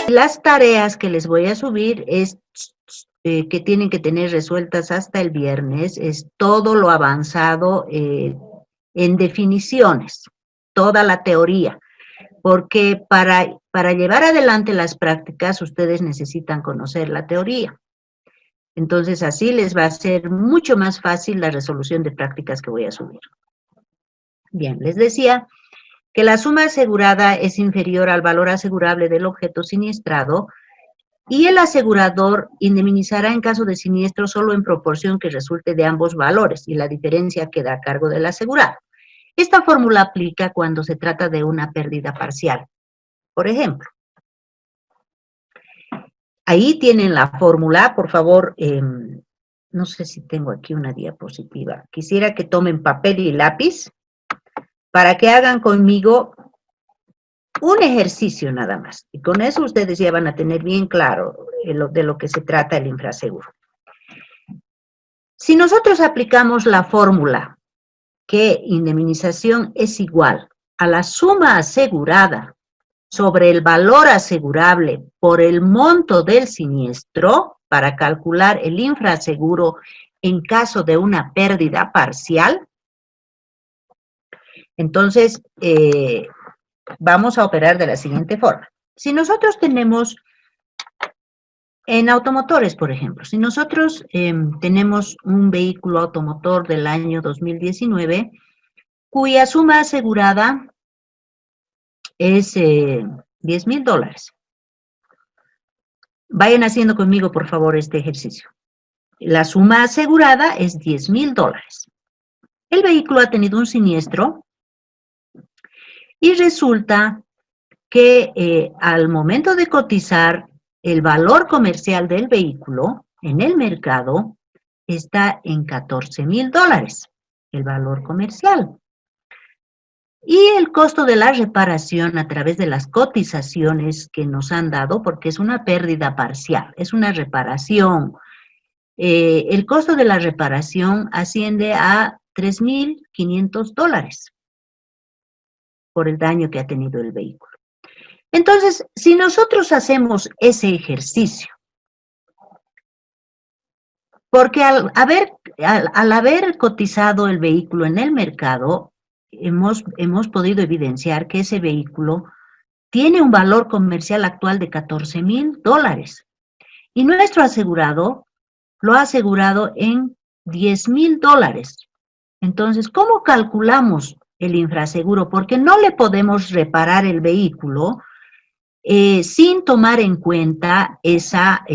Las tareas que les voy a subir es que tienen que tener resueltas hasta el viernes, es todo lo avanzado en definiciones, toda la teoría, porque para llevar adelante las prácticas ustedes necesitan conocer la teoría. Entonces así les va a ser mucho más fácil la resolución de prácticas que voy a subir. Bien, les decía que la suma asegurada es inferior al valor asegurable del objeto siniestrado y el asegurador indemnizará en caso de siniestro solo en proporción que resulte de ambos valores y la diferencia queda a cargo del asegurado. Esta fórmula aplica cuando se trata de una pérdida parcial. Por ejemplo, ahí tienen la fórmula, por favor, no sé si tengo aquí una diapositiva. Quisiera que tomen papel y lápiz para que hagan conmigo un ejercicio nada más. Y con eso ustedes ya van a tener bien claro de lo que se trata el infraseguro. Si nosotros aplicamos la fórmula que indemnización es igual a la suma asegurada sobre el valor asegurable por el monto del siniestro para calcular el infraseguro en caso de una pérdida parcial, entonces vamos a operar de la siguiente forma. Si nosotros tenemos, en automotores, por ejemplo, si nosotros tenemos un vehículo automotor del año 2019, cuya suma asegurada es $10,000. Vayan haciendo conmigo, por favor, este ejercicio. La suma asegurada es $10,000. El vehículo ha tenido un siniestro y resulta que al momento de cotizar, el valor comercial del vehículo en el mercado está en $14,000, el valor comercial. Y el costo de la reparación a través de las cotizaciones que nos han dado, porque es una pérdida parcial, es una reparación. El costo de la reparación asciende a $3,500 por el daño que ha tenido el vehículo. Entonces, si nosotros hacemos ese ejercicio, porque al haber cotizado el vehículo en el mercado, hemos podido evidenciar que ese vehículo tiene un valor comercial actual de $14,000 y nuestro asegurado lo ha asegurado en $10,000. Entonces, ¿cómo calculamos el infraseguro? Porque no le podemos reparar el vehículo sin tomar en cuenta esa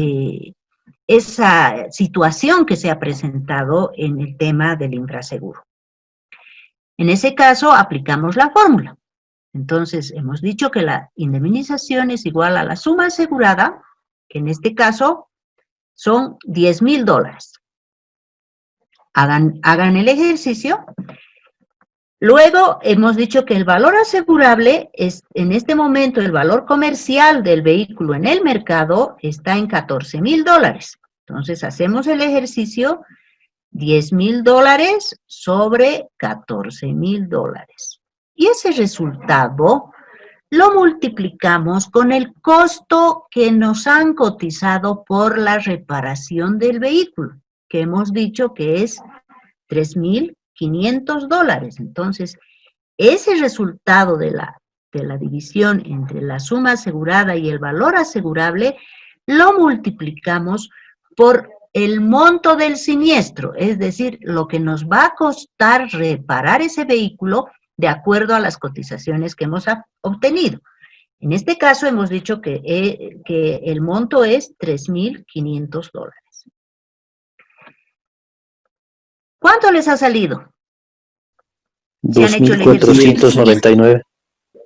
situación que se ha presentado en el tema del infraseguro. En ese caso, aplicamos la fórmula. Entonces, hemos dicho que la indemnización es igual a la suma asegurada, que en este caso son $10,000. Hagan el ejercicio. Luego, hemos dicho que el valor asegurable es, en este momento, el valor comercial del vehículo en el mercado está en $14,000. Entonces, hacemos el ejercicio, $10,000 sobre $14,000. Y ese resultado lo multiplicamos con el costo que nos han cotizado por la reparación del vehículo, que hemos dicho que es $3,500. Entonces, ese resultado de la división entre la suma asegurada y el valor asegurable lo multiplicamos por el monto del siniestro, es decir, lo que nos va a costar reparar ese vehículo de acuerdo a las cotizaciones que hemos obtenido. En este caso hemos dicho que el monto es $3,500. ¿Cuánto les ha salido? 2,499.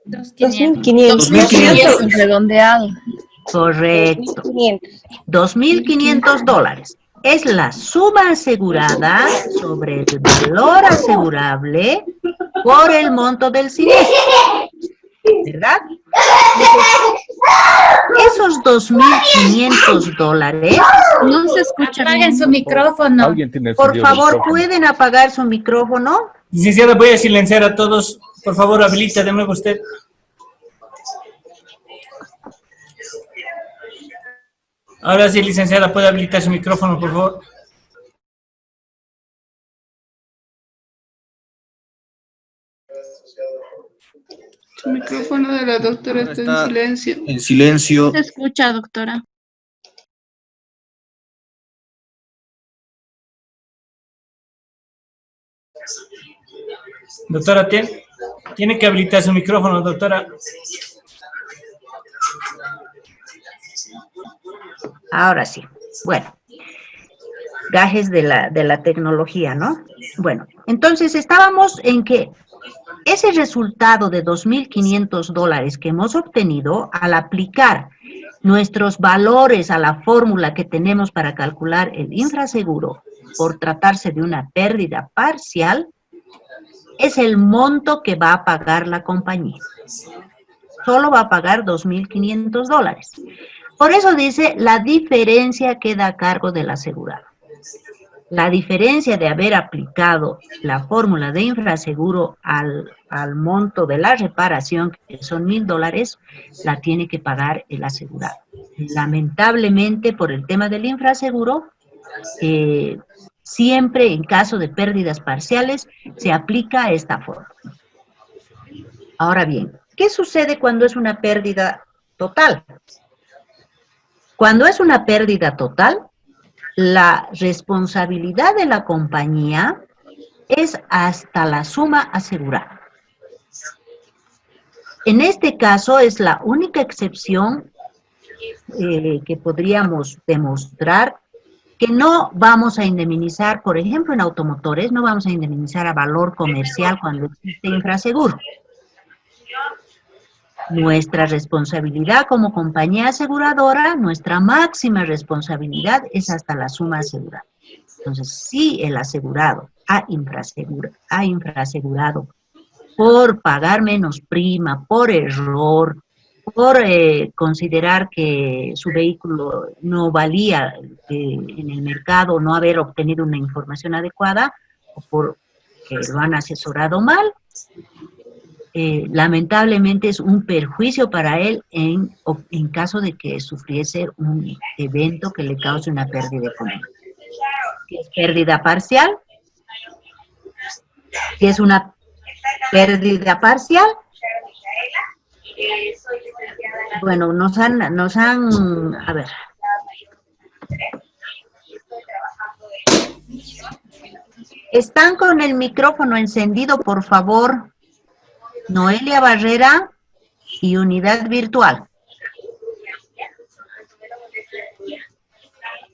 2.500 redondeado. Correcto. $2,500. Es la suma asegurada sobre el valor asegurable por el monto del siniestro. ¿Verdad? Esos $2,500. No se escucha. Apaguen su micrófono. Por favor, ¿pueden apagar su micrófono? Licenciada, voy a silenciar a todos. Por favor, habilita de nuevo usted. Ahora sí, licenciada, ¿puede habilitar su micrófono, por favor? Su micrófono de la doctora está en silencio. En silencio. Se escucha, doctora. Doctora, tiene que habilitar su micrófono, doctora. Ahora sí. Bueno, gajes de la tecnología, ¿no? Bueno, entonces estábamos en que ese resultado de $2.500 que hemos obtenido al aplicar nuestros valores a la fórmula que tenemos para calcular el infraseguro por tratarse de una pérdida parcial, es el monto que va a pagar la compañía. Solo va a pagar $2.500. Por eso dice, la diferencia queda a cargo del asegurado. La diferencia de haber aplicado la fórmula de infraseguro al monto de la reparación, que son $1.000, la tiene que pagar el asegurado. Lamentablemente, por el tema del infraseguro, siempre en caso de pérdidas parciales se aplica esta fórmula. Ahora bien, ¿qué sucede cuando es una pérdida total? Cuando es una pérdida total, la responsabilidad de la compañía es hasta la suma asegurada. En este caso es la única excepción que podríamos demostrar que no vamos a indemnizar, por ejemplo, en automotores, no vamos a indemnizar a valor comercial cuando existe infraseguro. Nuestra responsabilidad como compañía aseguradora, nuestra máxima responsabilidad es hasta la suma asegurada. Entonces, si el asegurado ha infrasegurado por pagar menos prima, por error, por considerar que su vehículo no valía en el mercado, no haber obtenido una información adecuada, o por que lo han asesorado mal, lamentablemente es un perjuicio para él en caso de que sufriese un evento que le cause una pérdida económica. Si es pérdida parcial, si es una pérdida parcial, bueno, nos han, a ver. ¿Están con el micrófono encendido, por favor? Noelia Barrera y Unidad Virtual.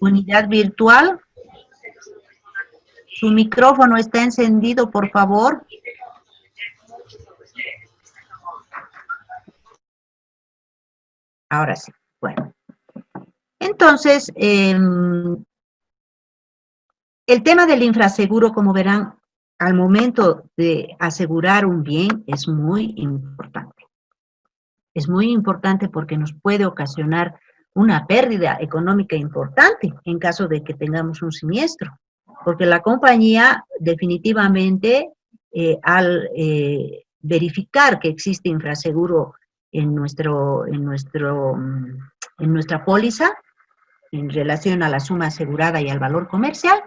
Unidad Virtual. Su micrófono está encendido, por favor. Ahora sí, bueno. Entonces, el tema del infraseguro, como verán, al momento de asegurar un bien es muy importante. Es muy importante porque nos puede ocasionar una pérdida económica importante en caso de que tengamos un siniestro. Porque la compañía definitivamente, al verificar que existe infraseguro en nuestra póliza, en relación a la suma asegurada y al valor comercial,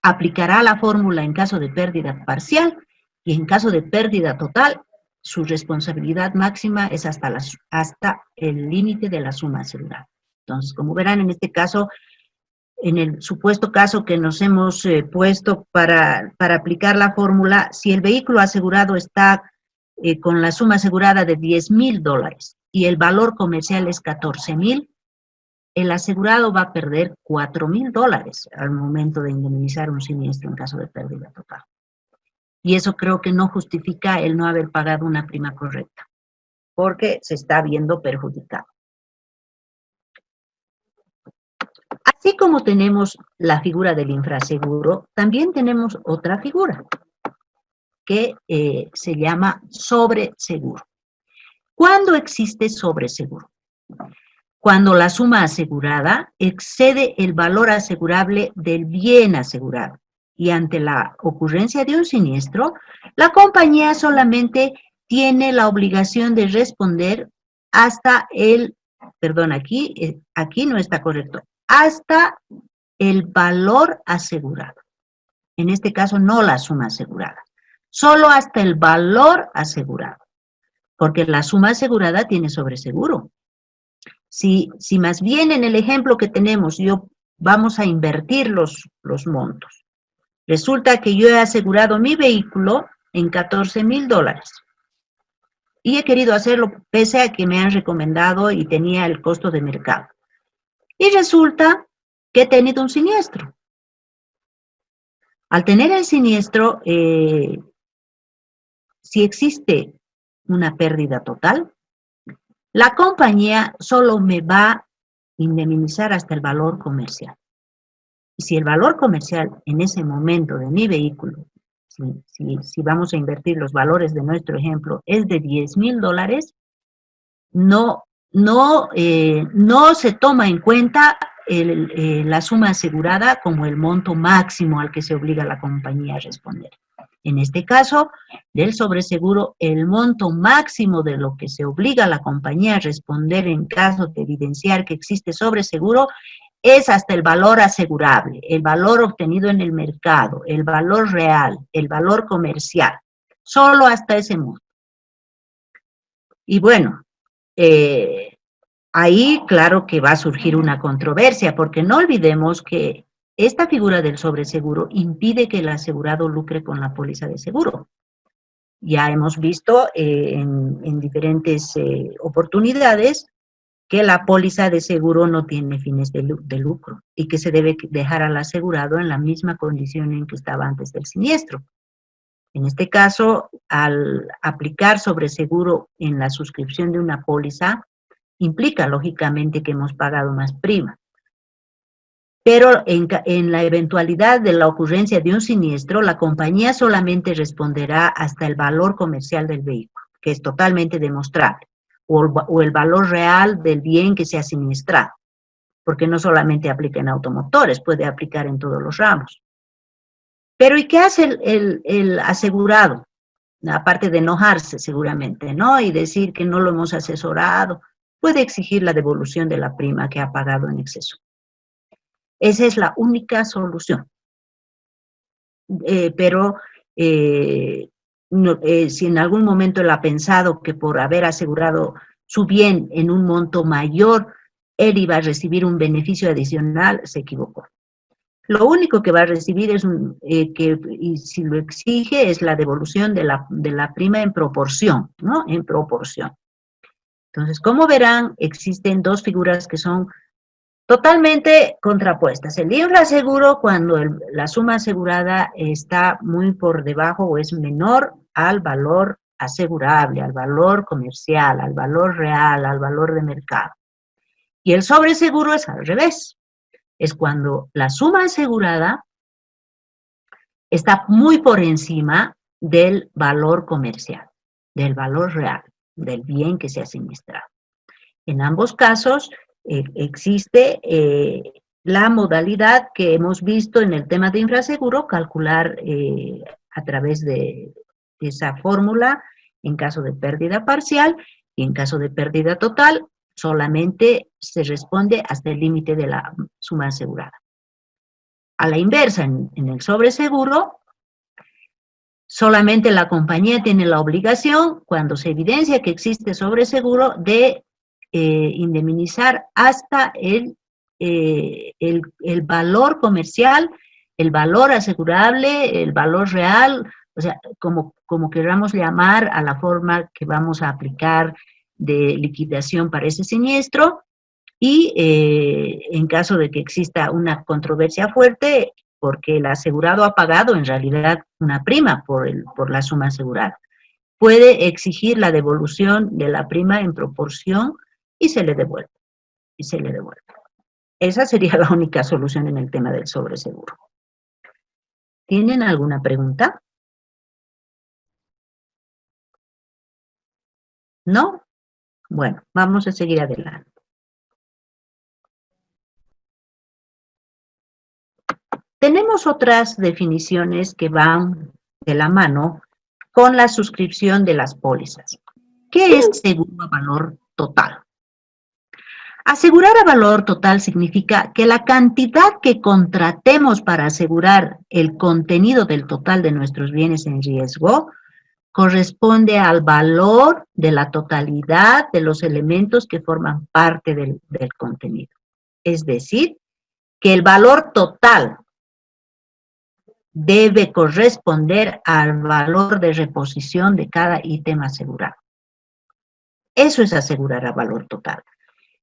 aplicará la fórmula en caso de pérdida parcial y en caso de pérdida total, su responsabilidad máxima es hasta el límite de la suma asegurada. Entonces, como verán, en este caso, en el supuesto caso que nos hemos puesto para aplicar la fórmula, si el vehículo asegurado está con la suma asegurada de $10.000 y el valor comercial es $14.000, el asegurado va a perder $4.000 al momento de indemnizar un siniestro en caso de pérdida total. Y eso creo que no justifica el no haber pagado una prima correcta, porque se está viendo perjudicado. Así como tenemos la figura del infraseguro, también tenemos otra figura, que se llama sobreseguro. ¿Cuándo existe sobreseguro? Cuando la suma asegurada excede el valor asegurable del bien asegurado y ante la ocurrencia de un siniestro, la compañía solamente tiene la obligación de responder hasta el perdón, aquí no está correcto, hasta el valor asegurado. En este caso no la suma asegurada, solo hasta el valor asegurado, porque la suma asegurada tiene sobreseguro. Si más bien en el ejemplo que tenemos, vamos a invertir los montos. Resulta que yo he asegurado mi vehículo en $14,000 y he querido hacerlo pese a que me han recomendado y tenía el costo de mercado. Y resulta que he tenido un siniestro. Al tener el siniestro, si existe una pérdida total, la compañía solo me va a indemnizar hasta el valor comercial. Y si el valor comercial en ese momento de mi vehículo, si vamos a invertir los valores de nuestro ejemplo, es de $10,000, no se toma en cuenta la suma asegurada como el monto máximo al que se obliga la compañía a responder. En este caso, del sobreseguro, el monto máximo de lo que se obliga a la compañía a responder en caso de evidenciar que existe sobreseguro es hasta el valor asegurable, el valor obtenido en el mercado, el valor real, el valor comercial, solo hasta ese monto. Y bueno, ahí claro que va a surgir una controversia, porque no olvidemos que esta figura del sobreseguro impide que el asegurado lucre con la póliza de seguro. Ya hemos visto en diferentes oportunidades que la póliza de seguro no tiene fines de lucro y que se debe dejar al asegurado en la misma condición en que estaba antes del siniestro. En este caso, al aplicar sobreseguro en la suscripción de una póliza, implica lógicamente que hemos pagado más prima. Pero en la eventualidad de la ocurrencia de un siniestro, la compañía solamente responderá hasta el valor comercial del vehículo, que es totalmente demostrable, o el valor real del bien que se ha siniestrado, porque no solamente aplica en automotores, puede aplicar en todos los ramos. Pero ¿y qué hace el asegurado? Aparte de enojarse seguramente, ¿no? Y decir que no lo hemos asesorado, puede exigir la devolución de la prima que ha pagado en exceso. Esa es la única solución. Pero si en algún momento él ha pensado que por haber asegurado su bien en un monto mayor, él iba a recibir un beneficio adicional, se equivocó. Lo único que va a recibir es, y si lo exige, es la devolución de la prima en proporción, ¿no? En proporción. Entonces, como verán, existen dos figuras que son totalmente contrapuestas. El infraseguro, cuando la suma asegurada está muy por debajo o es menor al valor asegurable, al valor comercial, al valor real, al valor de mercado. Y el sobreseguro es al revés. Es cuando la suma asegurada está muy por encima del valor comercial, del valor real, del bien que se ha siniestrado. En ambos casos existe la modalidad que hemos visto en el tema de infraseguro, calcular a través de esa fórmula en caso de pérdida parcial y en caso de pérdida total, solamente se responde hasta el límite de la suma asegurada. A la inversa, en el sobreseguro, solamente la compañía tiene la obligación, cuando se evidencia que existe sobreseguro, de indemnizar hasta el valor comercial, el valor asegurable, el valor real, o sea, como queramos llamar a la forma que vamos a aplicar de liquidación para ese siniestro, y en caso de que exista una controversia fuerte, porque el asegurado ha pagado en realidad una prima por la suma asegurada, puede exigir la devolución de la prima en proporción y se le devuelve. Esa sería la única solución en el tema del sobreseguro. ¿Tienen alguna pregunta? ¿No? Bueno, vamos a seguir adelante. Tenemos otras definiciones que van de la mano con la suscripción de las pólizas. ¿Qué es seguro a valor total? Asegurar a valor total significa que la cantidad que contratemos para asegurar el contenido del total de nuestros bienes en riesgo corresponde al valor de la totalidad de los elementos que forman parte del contenido. Es decir, que el valor total debe corresponder al valor de reposición de cada ítem asegurado. Eso es asegurar a valor total.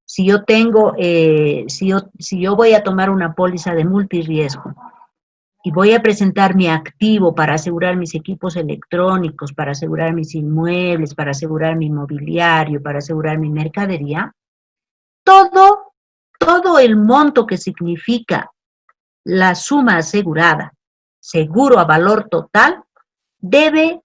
Si yo tengo, si yo voy a tomar una póliza de multirriesgo y voy a presentar mi activo para asegurar mis equipos electrónicos, para asegurar mis inmuebles, para asegurar mi mobiliario, para asegurar mi mercadería, todo el monto que significa la suma asegurada, seguro a valor total, debe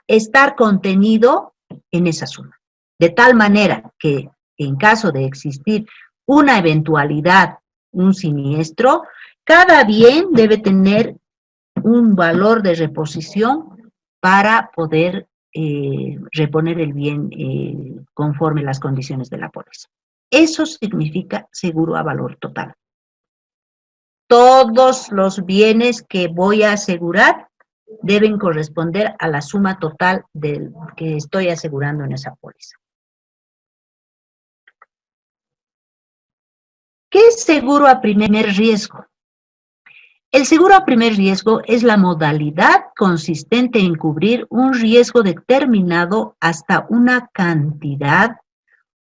estar contenido en esa suma. De tal manera que en caso de existir una eventualidad, un siniestro, cada bien debe tener un valor de reposición para poder reponer el bien conforme las condiciones de la póliza. Eso significa seguro a valor total. Todos los bienes que voy a asegurar deben corresponder a la suma total del que estoy asegurando en esa póliza. ¿Qué es seguro a primer riesgo? El seguro a primer riesgo es la modalidad consistente en cubrir un riesgo determinado hasta una cantidad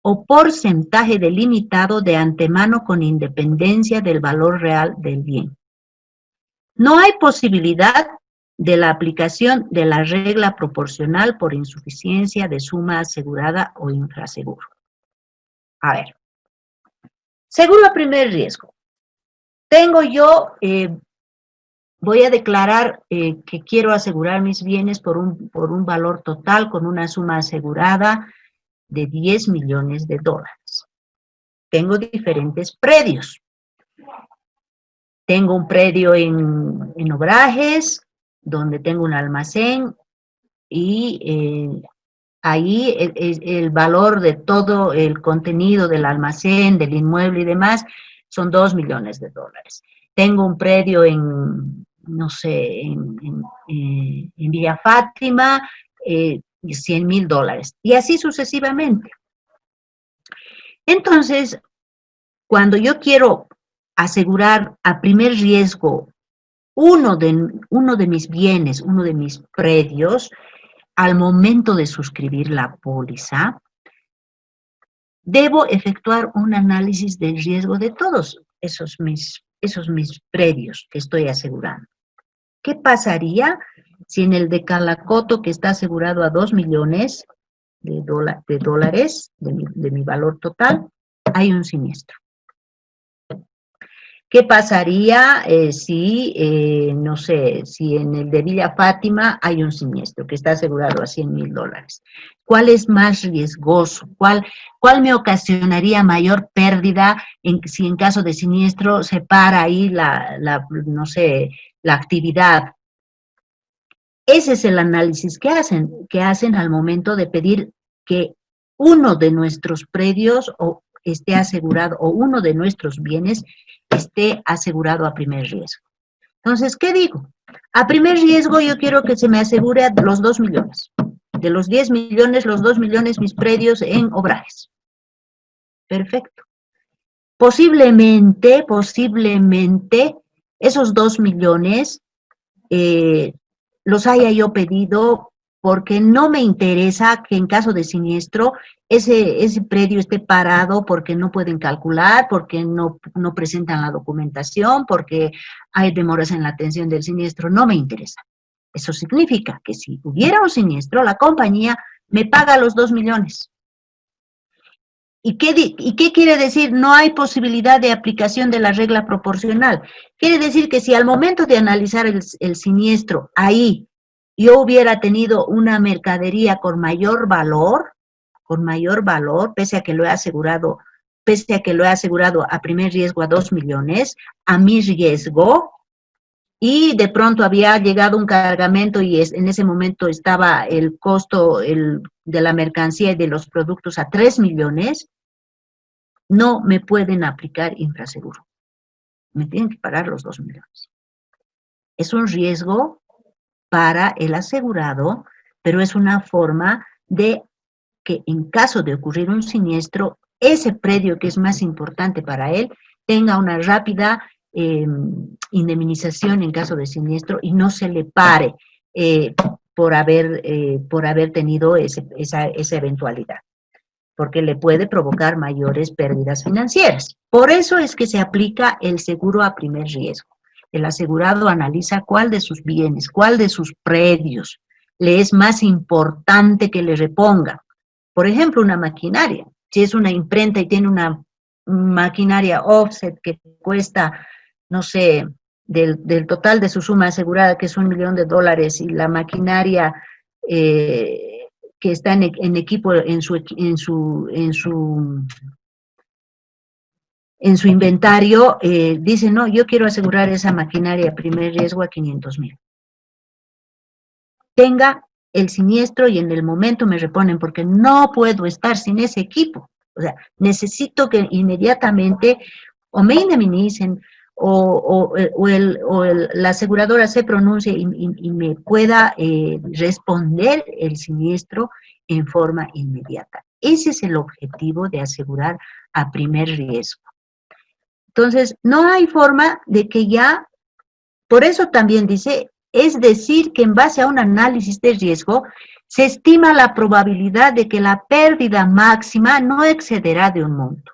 o porcentaje delimitado de antemano con independencia del valor real del bien. No hay posibilidad de la aplicación de la regla proporcional por insuficiencia de suma asegurada o infraseguro. A ver. Seguro a primer riesgo. Tengo yo, voy a declarar que quiero asegurar mis bienes por un valor total con una suma asegurada de 10 millones de dólares. Tengo diferentes predios. Tengo un predio en Obrajes, donde tengo un almacén, y ahí el valor de todo el contenido del almacén, del inmueble y demás, son 2 millones de dólares. Tengo un predio en, no sé, en Villa Fátima, 100,000 dólares. Y así sucesivamente. Entonces, cuando yo quiero asegurar a primer riesgo uno de mis bienes, uno de mis predios, al momento de suscribir la póliza, debo efectuar un análisis del riesgo de todos esos mis predios que estoy asegurando. ¿Qué pasaría si en el de Calacoto, que está asegurado a 2 millones de dólares de mi valor total, hay un siniestro? ¿Qué pasaría si, no sé, si en el de Villa Fátima hay un siniestro que está asegurado a 100,000 dólares? ¿Cuál es más riesgoso? ¿Cuál me ocasionaría mayor pérdida si en caso de siniestro se para ahí no sé, la actividad? Ese es el análisis que hacen al momento de pedir que uno de nuestros predios esté asegurado, o uno de nuestros bienes esté asegurado a primer riesgo. Entonces, ¿qué digo? A primer riesgo yo quiero que se me asegure los 2 millones. De los 10 millones, los 2 millones mis predios en Obrajes. Perfecto. Posiblemente, esos 2 millones los haya yo pedido porque no me interesa que en caso de siniestro ese predio esté parado porque no pueden calcular, porque no presentan la documentación, porque hay demoras en la atención del siniestro. No me interesa. Eso significa que si hubiera un siniestro, la compañía me paga los 2 millones. ¿Y qué quiere decir? No hay posibilidad de aplicación de la regla proporcional. Quiere decir que si al momento de analizar el siniestro, ahí yo hubiera tenido una mercadería con mayor valor, pese a que lo he asegurado a primer riesgo a 2 millones, a mi riesgo, y de pronto había llegado un cargamento y en ese momento estaba el costo de la mercancía y de los productos a 3 millones, no me pueden aplicar infraseguro. Me tienen que pagar los 2 millones. Es un riesgo para el asegurado, pero es una forma de que en caso de ocurrir un siniestro, ese predio que es más importante para él tenga una rápida indemnización en caso de siniestro y no se le pare por haber tenido esa eventualidad, porque le puede provocar mayores pérdidas financieras. Por eso es que se aplica el seguro a primer riesgo. El asegurado analiza cuál de sus bienes, cuál de sus predios le es más importante que le reponga. Por ejemplo, una maquinaria. Si es una imprenta y tiene una maquinaria offset que cuesta, no sé, del total de su suma asegurada, que es $1 millón, y la maquinaria que está en equipo, en su inventario, dice, no, yo quiero asegurar esa maquinaria a primer riesgo a 500,000. Tenga el siniestro y en el momento me reponen, porque no puedo estar sin ese equipo. O sea, necesito que inmediatamente o me indemnicen la aseguradora se pronuncie y me pueda responder el siniestro en forma inmediata. Ese es el objetivo de asegurar a primer riesgo. Entonces, no hay forma de que ya, por eso también dice, es decir, que en base a un análisis de riesgo, se estima la probabilidad de que la pérdida máxima no excederá de un monto.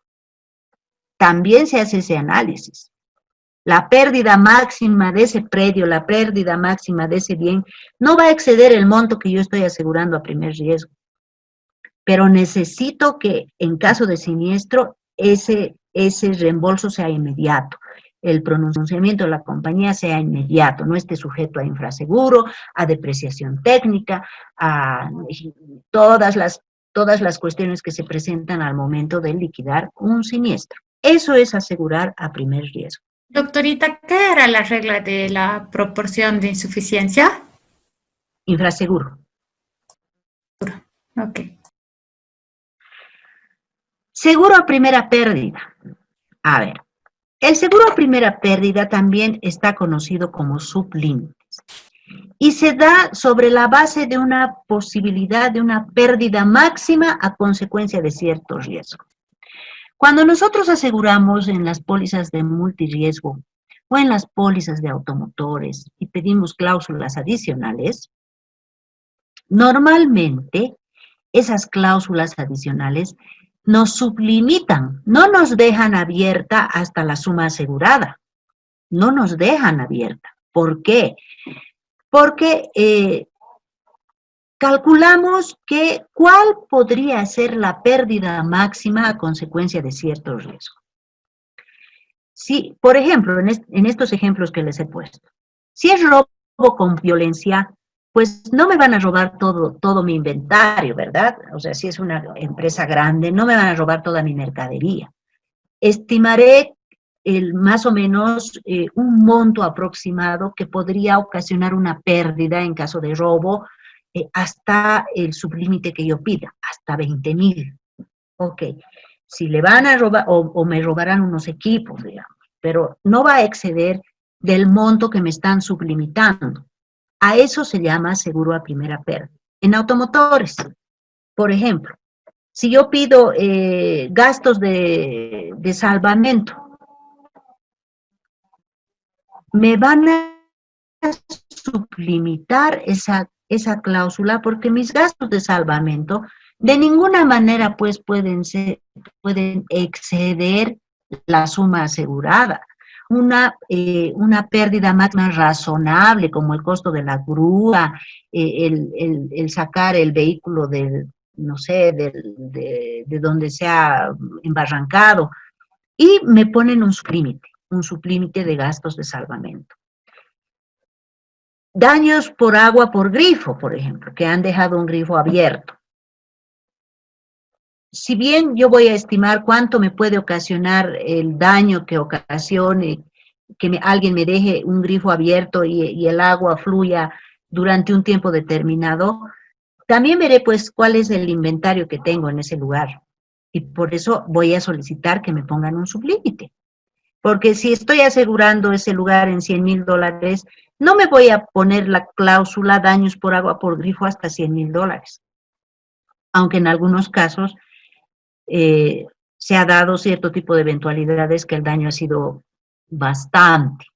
También se hace ese análisis. La pérdida máxima de ese predio, la pérdida máxima de ese bien, no va a exceder el monto que yo estoy asegurando a primer riesgo. Pero necesito que en caso de siniestro, ese reembolso sea inmediato. El pronunciamiento de la compañía sea inmediato, no esté sujeto a infraseguro, a depreciación técnica, a todas las cuestiones que se presentan al momento de liquidar un siniestro. Eso es asegurar a primer riesgo. Doctorita, ¿qué era la regla de la proporción de insuficiencia? Infraseguro. Ok. Seguro a primera pérdida. A ver, el seguro a primera pérdida también está conocido como sublímites y se da sobre la base de una posibilidad de una pérdida máxima a consecuencia de cierto riesgo. Cuando nosotros aseguramos en las pólizas de multirriesgo o en las pólizas de automotores y pedimos cláusulas adicionales, normalmente esas cláusulas adicionales nos sublimitan, no nos dejan abierta hasta la suma asegurada, no nos dejan abierta. ¿Por qué? Porque calculamos que cuál podría ser la pérdida máxima a consecuencia de cierto riesgo. Si, por ejemplo, en estos ejemplos que les he puesto, si es robo con violencia, pues no me van a robar todo mi inventario, ¿verdad? O sea, si es una empresa grande, no me van a robar toda mi mercadería. Estimaré más o menos un monto aproximado que podría ocasionar una pérdida en caso de robo hasta el sublímite que yo pida, hasta 20,000. Ok, si le van a robar o me robarán unos equipos, digamos, pero no va a exceder del monto que me están sublimitando. A eso se llama seguro a primera pérdida. En automotores, por ejemplo, si yo pido gastos de salvamento, me van a sublimitar esa cláusula porque mis gastos de salvamento de ninguna manera pues pueden exceder la suma asegurada. Una pérdida máxima razonable, como el costo de la grúa, el sacar el vehículo del, no sé, de donde se ha embarrancado, y me ponen un sublímite de gastos de salvamento. Daños por agua por grifo, por ejemplo, que han dejado un grifo abierto. Si bien yo voy a estimar cuánto me puede ocasionar el daño que ocasione que alguien me deje un grifo abierto y el agua fluya durante un tiempo determinado, también veré pues cuál es el inventario que tengo en ese lugar. Y por eso voy a solicitar que me pongan un sublímite. Porque si estoy asegurando ese lugar en $100,000, no me voy a poner la cláusula daños por agua por grifo hasta $100,000. Aunque en algunos casos se ha dado cierto tipo de eventualidades que el daño ha sido bastante,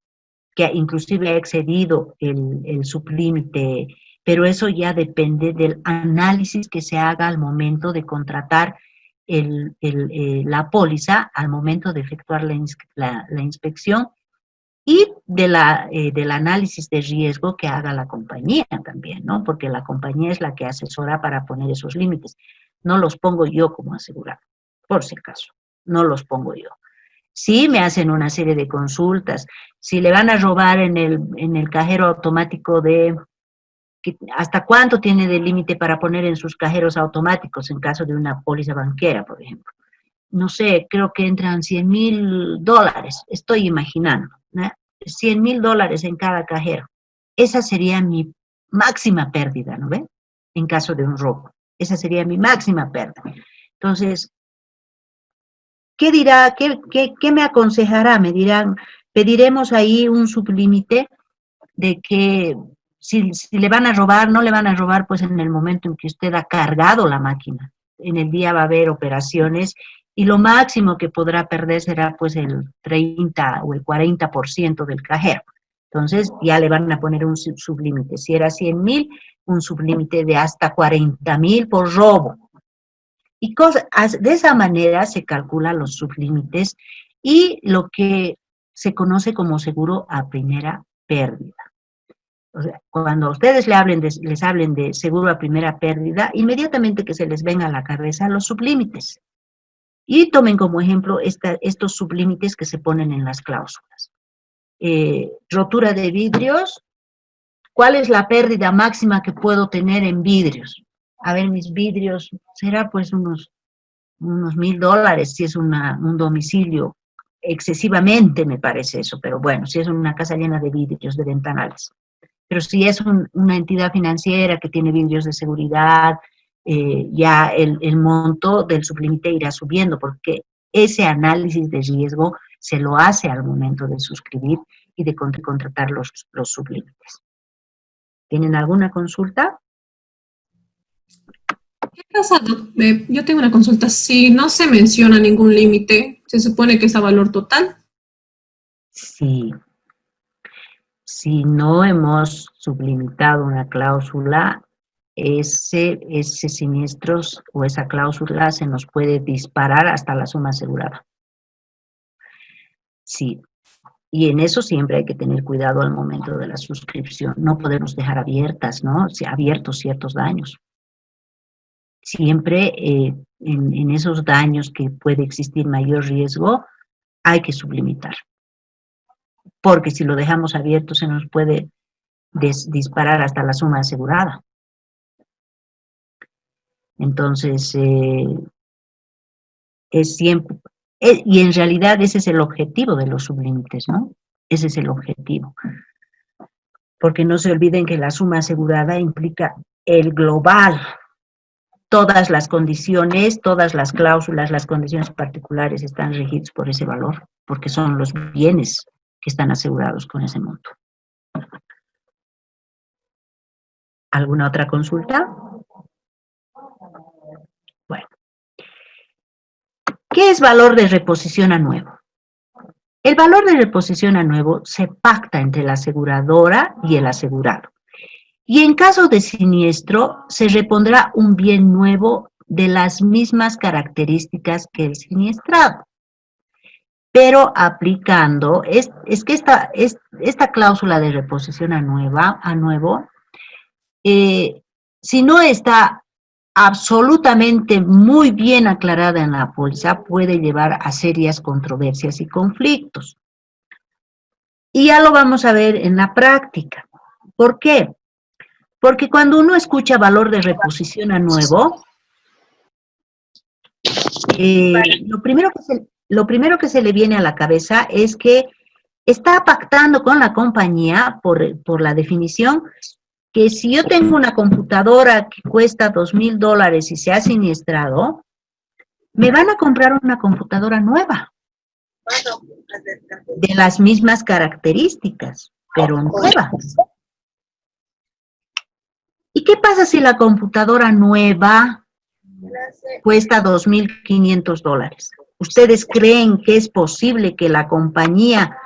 que inclusive ha excedido el sublímite, pero eso ya depende del análisis que se haga al momento de contratar la póliza, al momento de efectuar la inspección, y del análisis de riesgo que haga la compañía también, ¿no? Porque la compañía es la que asesora para poner esos límites. No los pongo yo como asegurado, por si acaso, no los pongo yo. Sí me hacen una serie de consultas. Si le van a robar en el cajero automático ¿hasta cuánto tiene de límite para poner en sus cajeros automáticos en caso de una póliza banquera, por ejemplo? No sé, creo que entran $100,000, estoy imaginando, ¿no? $100,000 en cada cajero. Esa sería mi máxima pérdida, ¿no ve? En caso de un robo. Esa sería mi máxima pérdida. Entonces, ¿qué dirá? ¿Qué me aconsejará? Me dirán, pediremos ahí un sublímite de que si le van a robar, no le van a robar pues en el momento en que usted ha cargado la máquina. En el día va a haber operaciones y lo máximo que podrá perder será pues el 30 o el 40% del cajero. Entonces ya le van a poner un sublímite. Si era 100,000, un sublímite de hasta 40,000 por robo. Y de esa manera se calculan los sublímites y lo que se conoce como seguro a primera pérdida. O sea, cuando ustedes les hablen de seguro a primera pérdida, inmediatamente que se les venga a la cabeza los sublímites. Y tomen como ejemplo estos sublímites que se ponen en las cláusulas. Rotura de vidrios. ¿Cuál es la pérdida máxima que puedo tener en vidrios? A ver, mis vidrios, será pues unos $1,000 si es un domicilio. Excesivamente me parece eso, pero bueno, si es una casa llena de vidrios, de ventanales. Pero si es una entidad financiera que tiene vidrios de seguridad, ya el monto del sublímite irá subiendo, porque ese análisis de riesgo se lo hace al momento de suscribir y de contratar los sublímites. ¿Tienen alguna consulta? ¿Qué pasa, Doc? Yo tengo una consulta. Si no se menciona ningún límite, ¿se supone que es a valor total? Sí. Si no hemos sublimitado una cláusula, ese siniestro o esa cláusula se nos puede disparar hasta la suma asegurada. Sí. Y en eso siempre hay que tener cuidado al momento de la suscripción. No podemos dejar abiertos ciertos daños. Siempre en esos daños que puede existir mayor riesgo, hay que sublimitar. Porque si lo dejamos abierto se nos puede disparar hasta la suma asegurada. Entonces, es siempre... y en realidad ese es el objetivo de los sublímites, ¿no? Ese es el objetivo. Porque no se olviden que la suma asegurada implica el global. Todas las condiciones, todas las cláusulas, las condiciones particulares están regidas por ese valor, porque son los bienes que están asegurados con ese monto. ¿Alguna otra consulta? Bueno. ¿Qué es valor de reposición a nuevo? El valor de reposición a nuevo se pacta entre la aseguradora y el asegurado. Y en caso de siniestro, se repondrá un bien nuevo de las mismas características que el siniestrado. Pero aplicando, es que esta cláusula de reposición a nuevo, si no está absolutamente muy bien aclarada en la póliza, puede llevar a serias controversias y conflictos. Y ya lo vamos a ver en la práctica. ¿Por qué? Porque cuando uno escucha valor de reposición a nuevo, lo primero que se le viene a la cabeza es que está pactando con la compañía, por la definición, que si yo tengo una computadora que cuesta $2,000 y se ha siniestrado, me van a comprar una computadora nueva, de las mismas características, pero nueva. ¿Y qué pasa si la computadora nueva cuesta $2,500? ¿Ustedes creen que es posible que la compañía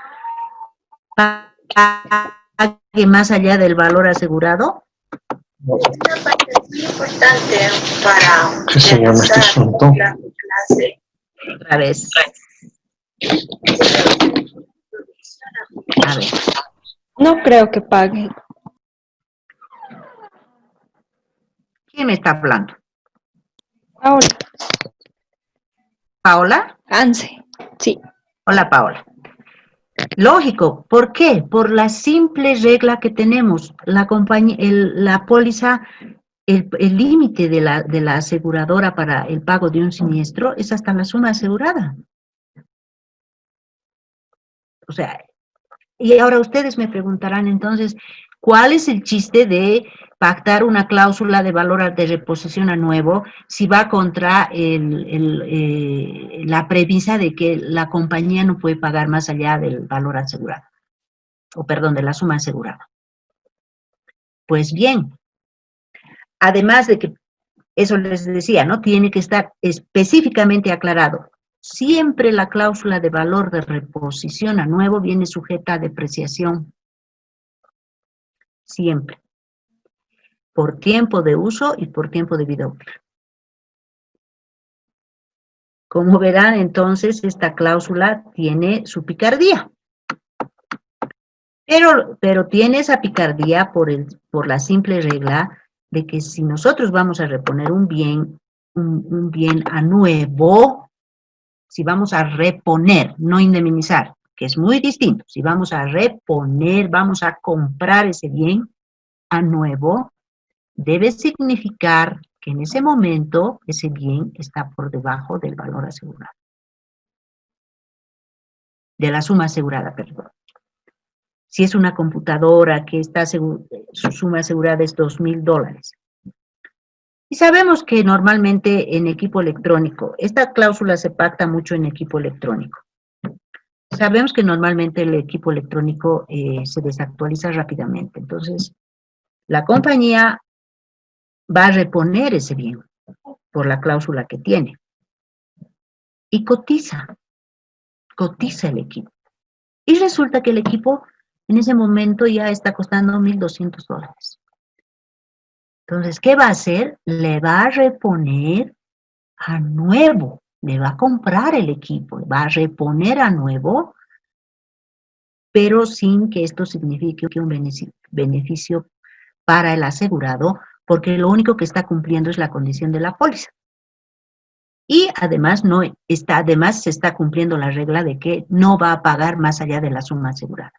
pague más allá del valor asegurado? ¿Qué se llama este asunto? Otra vez. A ver. No creo que pague. ¿Quién me está hablando? Ahora, ¿Paola? Anse. Sí. Hola, Paola. Lógico, ¿por qué? Por la simple regla que tenemos, la compañía, la póliza, el límite de la aseguradora para el pago de un siniestro es hasta la suma asegurada. O sea, y ahora ustedes me preguntarán entonces, ¿cuál es el chiste de pactar una cláusula de valor de reposición a nuevo si va contra la premisa de que la compañía no puede pagar más allá del valor asegurado? O perdón, de la suma asegurada. Pues bien, además de que, eso les decía, ¿no? Tiene que estar específicamente aclarado. Siempre la cláusula de valor de reposición a nuevo viene sujeta a depreciación. Siempre. Por tiempo de uso y por tiempo de vida útil. Como verán, entonces, esta cláusula tiene su picardía. Pero tiene esa picardía por la simple regla de que si nosotros vamos a reponer un bien a nuevo, si vamos a reponer, no indemnizar, que es muy distinto, si vamos a reponer, vamos a comprar ese bien a nuevo, debe significar que en ese momento ese bien está por debajo del valor asegurado. De la suma asegurada, perdón. Si es una computadora que está su suma asegurada es $2,000. Y sabemos que normalmente en equipo electrónico, esta cláusula se pacta mucho en equipo electrónico. Sabemos que normalmente el equipo electrónico se desactualiza rápidamente. Entonces, la compañía va a reponer ese bien por la cláusula que tiene. Y cotiza el equipo. Y resulta que el equipo en ese momento ya está costando $1,200. Entonces, ¿qué va a hacer? Le va a reponer a nuevo, le va a comprar el equipo, va a reponer a nuevo, pero sin que esto signifique un beneficio para el asegurado, porque lo único que está cumpliendo es la condición de la póliza. Y además, además se está cumpliendo la regla de que no va a pagar más allá de la suma asegurada.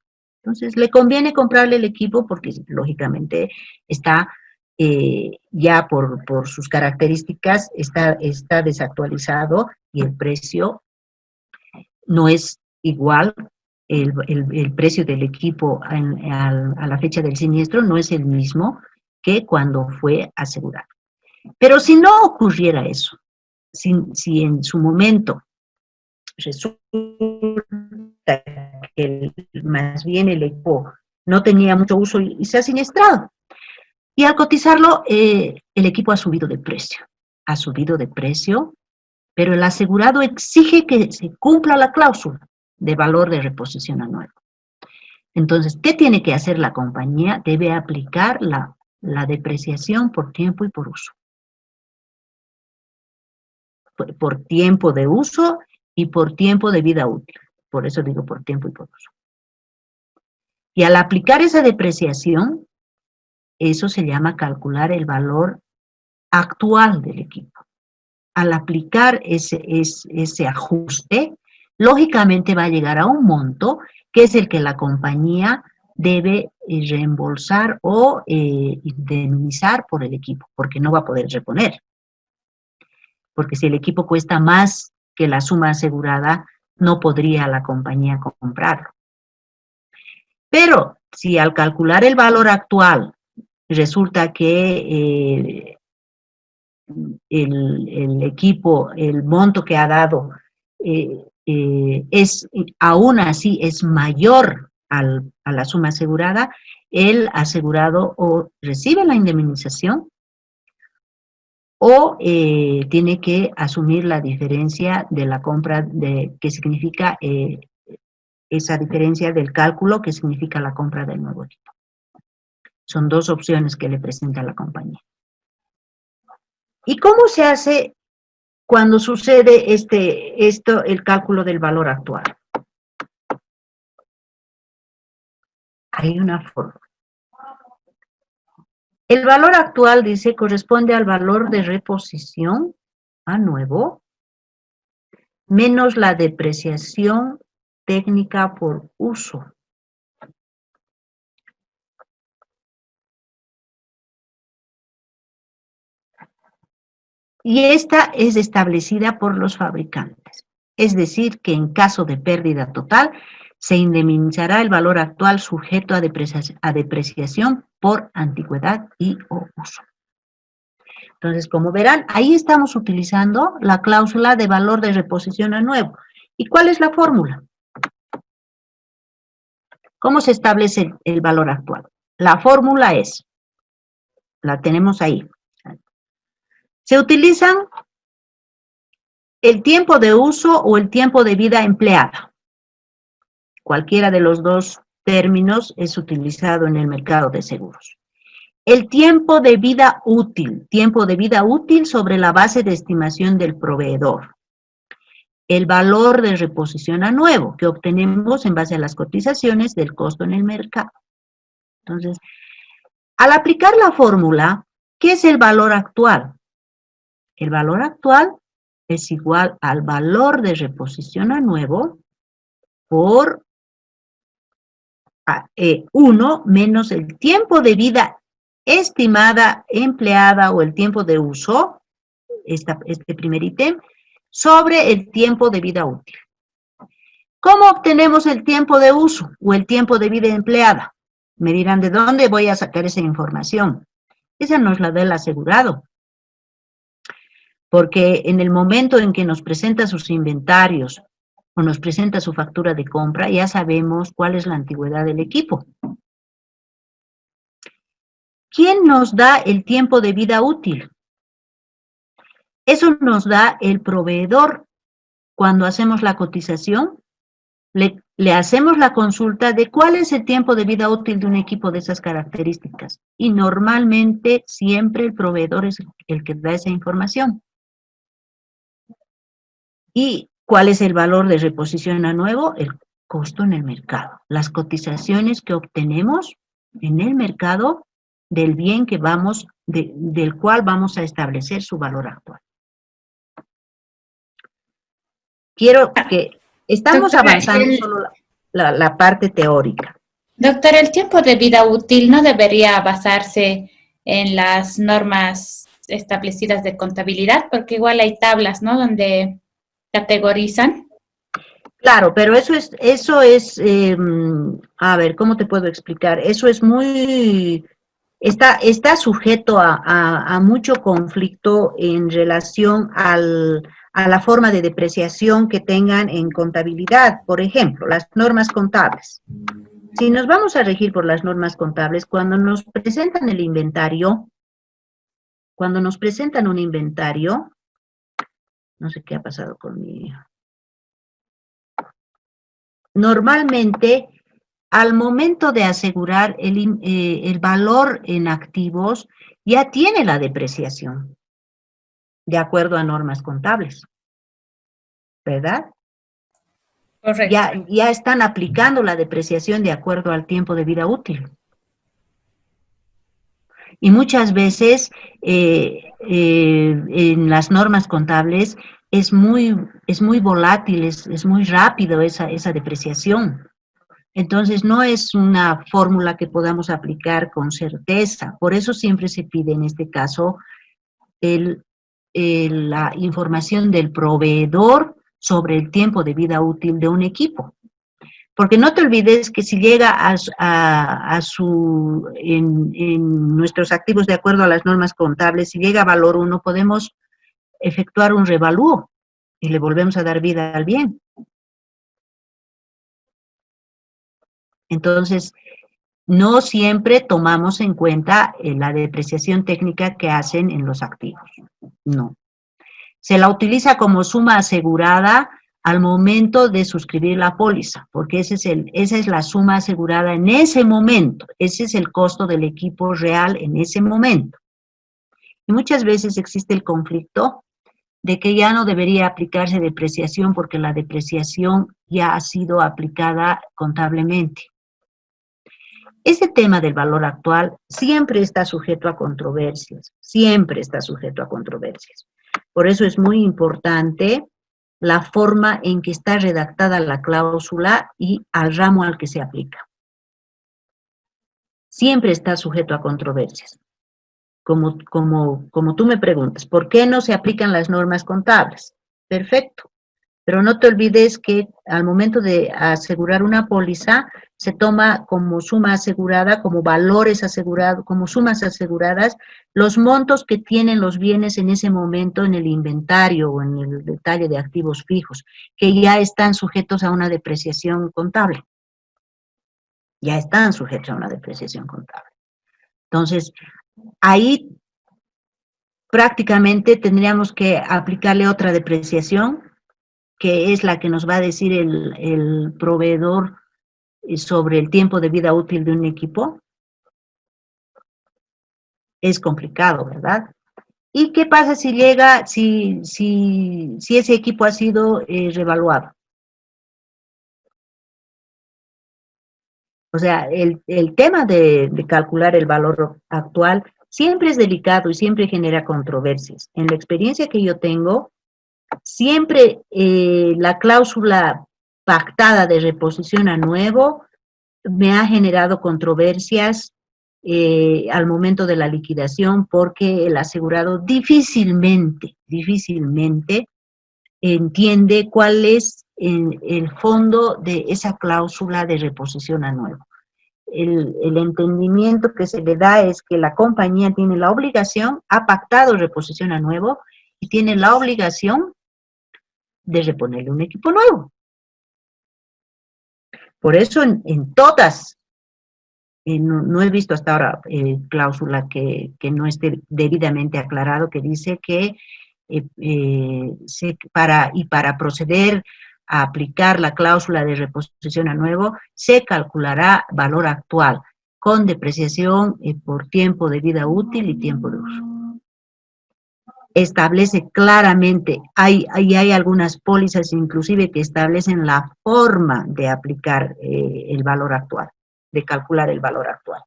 Entonces, le conviene comprarle el equipo porque, lógicamente, está ya por sus características, está desactualizado y el precio no es igual, el precio del equipo a la fecha del siniestro no es el mismo que cuando fue asegurado. Pero si no ocurriera eso, si en su momento resulta que más bien el equipo no tenía mucho uso y se ha siniestrado, y al cotizarlo, el equipo ha subido de precio, pero el asegurado exige que se cumpla la cláusula de valor de reposición a nuevo. Entonces, ¿qué tiene que hacer la compañía? Debe aplicar la depreciación por tiempo y por uso. Por tiempo de uso y por tiempo de vida útil. Por eso digo por tiempo y por uso. Y al aplicar esa depreciación, eso se llama calcular el valor actual del equipo. Al aplicar ese ajuste, lógicamente va a llegar a un monto que es el que la compañía debe reembolsar o indemnizar por el equipo, porque no va a poder reponer. Porque si el equipo cuesta más que la suma asegurada, no podría la compañía comprarlo. Pero si al calcular el valor actual resulta que el equipo, el monto que ha dado, aún así es mayor a la suma asegurada, el asegurado o recibe la indemnización o tiene que asumir la diferencia de la compra, que significa esa diferencia del cálculo que significa la compra del nuevo equipo. Son dos opciones que le presenta la compañía. ¿Y cómo se hace cuando sucede el cálculo del valor actual? Hay una forma. El valor actual, dice, corresponde al valor de reposición a nuevo menos la depreciación técnica por uso. Y esta es establecida por los fabricantes. Es decir, que en caso de pérdida total, se indemnizará el valor actual sujeto a depreciación por antigüedad y o uso. Entonces, como verán, ahí estamos utilizando la cláusula de valor de reposición a nuevo. ¿Y cuál es la fórmula? ¿Cómo se establece el valor actual? La fórmula es, la tenemos ahí. Se utilizan el tiempo de uso o el tiempo de vida empleada. Cualquiera de los dos términos es utilizado en el mercado de seguros. El tiempo de vida útil sobre la base de estimación del proveedor. El valor de reposición a nuevo que obtenemos en base a las cotizaciones del costo en el mercado. Entonces, al aplicar la fórmula, ¿qué es el valor actual? El valor actual es igual al valor de reposición a nuevo por 1 menos el tiempo de vida estimada, empleada o el tiempo de uso, este primer ítem, sobre el tiempo de vida útil. ¿Cómo obtenemos el tiempo de uso o el tiempo de vida empleada? Me dirán, ¿de dónde voy a sacar esa información? Esa nos la da el asegurado. Porque en el momento en que nos presenta sus inventarios o nos presenta su factura de compra, ya sabemos cuál es la antigüedad del equipo. ¿Quién nos da el tiempo de vida útil? Eso nos da el proveedor. Cuando hacemos la cotización, le hacemos la consulta de cuál es el tiempo de vida útil de un equipo de esas características. Y normalmente siempre el proveedor es el que da esa información. ¿Y cuál es el valor de reposición a nuevo? El costo en el mercado. Las cotizaciones que obtenemos en el mercado del bien que del cual vamos a establecer su valor actual. Quiero que estamos Doctora, avanzando solo la parte teórica. Doctor, el tiempo de vida útil no debería basarse en las normas establecidas de contabilidad, porque igual hay tablas, ¿no?, donde categorizan. Claro, pero eso es, a ver, ¿cómo te puedo explicar? Eso es está sujeto a mucho conflicto en relación a la forma de depreciación que tengan en contabilidad. Por ejemplo, las normas contables. Si nos vamos a regir por las normas contables, cuando nos presentan el inventario, no sé qué ha pasado con mi... Normalmente, al momento de asegurar el valor en activos, ya tiene la depreciación, de acuerdo a normas contables, ¿verdad? Correcto. Ya están aplicando la depreciación de acuerdo al tiempo de vida útil. Y muchas veces en las normas contables es muy volátil, es muy rápido esa depreciación. Entonces no es una fórmula que podamos aplicar con certeza. Por eso siempre se pide en este caso la información del proveedor sobre el tiempo de vida útil de un equipo. Porque no te olvides que si llega en nuestros activos de acuerdo a las normas contables, si llega a valor 1, podemos efectuar un revalúo y le volvemos a dar vida al bien. Entonces, no siempre tomamos en cuenta la depreciación técnica que hacen en los activos. No. Se la utiliza como suma asegurada al momento de suscribir la póliza, porque esa es la suma asegurada en ese momento. Ese es el costo del equipo real en ese momento. Y muchas veces existe el conflicto de que ya no debería aplicarse depreciación porque la depreciación ya ha sido aplicada contablemente. Ese tema del valor actual siempre está sujeto a controversias, siempre está sujeto a controversias. Por eso es muy importante la forma en que está redactada la cláusula y al ramo al que se aplica. Siempre está sujeto a controversias. Como tú me preguntas, ¿por qué no se aplican las normas contables? Perfecto. Pero no te olvides que al momento de asegurar una póliza, se toma como suma asegurada, como valores asegurados, como sumas aseguradas, los montos que tienen los bienes en ese momento en el inventario o en el detalle de activos fijos, que ya están sujetos a una depreciación contable. Ya están sujetos a una depreciación contable. Entonces, ahí prácticamente tendríamos que aplicarle otra depreciación, que es la que nos va a decir el proveedor sobre el tiempo de vida útil de un equipo. Es complicado, ¿verdad? ¿Y qué pasa si llega, si ese equipo ha sido revaluado? O sea, el tema de calcular el valor actual siempre es delicado y siempre genera controversias. En la experiencia que yo tengo, siempre la cláusula pactada de reposición a nuevo me ha generado controversias al momento de la liquidación porque el asegurado difícilmente entiende cuál es el fondo de esa cláusula de reposición a nuevo. El entendimiento que se le da es que la compañía tiene la obligación, ha pactado reposición a nuevo y tiene la obligación de reponerle un equipo nuevo. Por eso en todas, no he visto hasta ahora cláusula que no esté debidamente aclarado, que dice que para proceder a aplicar la cláusula de reposición a nuevo, se calculará valor actual, con depreciación por tiempo de vida útil y tiempo de uso. Establece claramente, hay algunas pólizas inclusive que establecen la forma de aplicar el valor actual, de calcular el valor actual.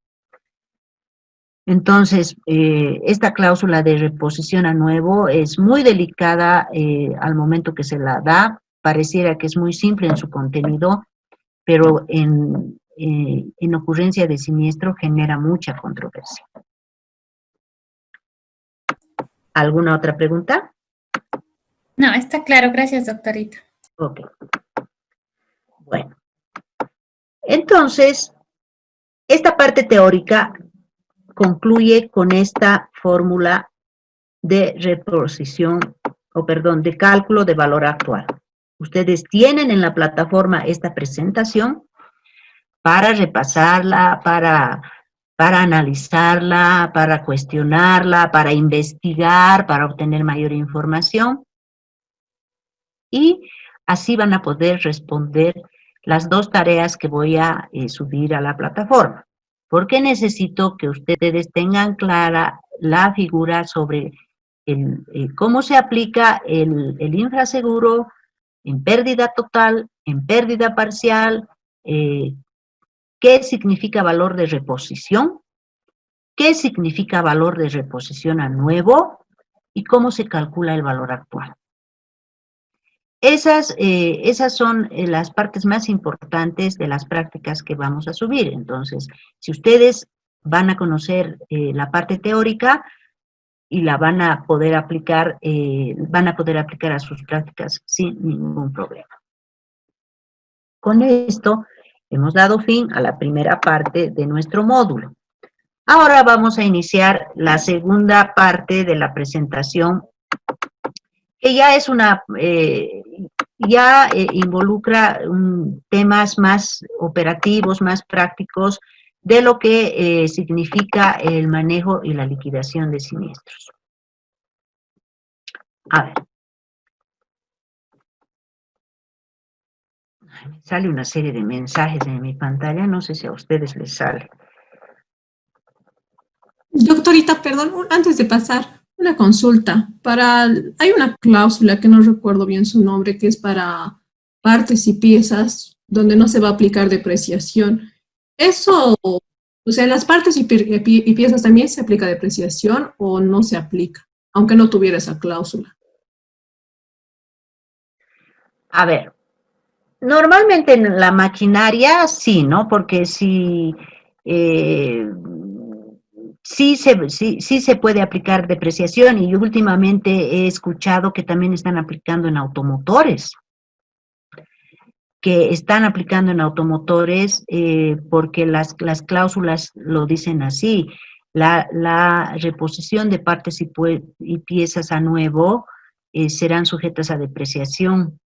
Entonces, esta cláusula de reposición a nuevo es muy delicada al momento que se la da, pareciera que es muy simple en su contenido, pero en ocurrencia de siniestro genera mucha controversia. ¿Alguna otra pregunta? No, está claro. Gracias, doctorita. Ok. Bueno. Entonces, esta parte teórica concluye con esta fórmula de reposición, de cálculo de valor actual. Ustedes tienen en la plataforma esta presentación para repasarla, para analizarla, para cuestionarla, para investigar, para obtener mayor información. Y así van a poder responder las dos tareas que voy a subir a la plataforma. Porque necesito que ustedes tengan clara la figura sobre cómo se aplica el infraseguro en pérdida total, en pérdida parcial, qué significa valor de reposición, qué significa valor de reposición a nuevo y cómo se calcula el valor actual. Esas son las partes más importantes de las prácticas que vamos a subir. Entonces, si ustedes van a conocer la parte teórica y la van a poder aplicar a sus prácticas sin ningún problema. Con esto, Hemos dado fin a la primera parte de nuestro módulo. Ahora vamos a iniciar la segunda parte de la presentación, que ya es involucra temas más operativos, más prácticos, de lo que significa el manejo y la liquidación de siniestros. A ver. Me sale una serie de mensajes en mi pantalla, no sé si a ustedes les sale. Doctorita, perdón, antes de pasar, una consulta. Hay una cláusula que no recuerdo bien su nombre, que es para partes y piezas, donde no se va a aplicar depreciación. Eso, o sea, ¿en las partes y piezas también se aplica depreciación o no se aplica, aunque no tuviera esa cláusula? A ver, normalmente en la maquinaria sí, ¿no? Porque sí se puede aplicar depreciación, y yo últimamente he escuchado que también están aplicando en automotores, porque las cláusulas lo dicen así. La reposición de partes y piezas a nuevo serán sujetas a depreciación.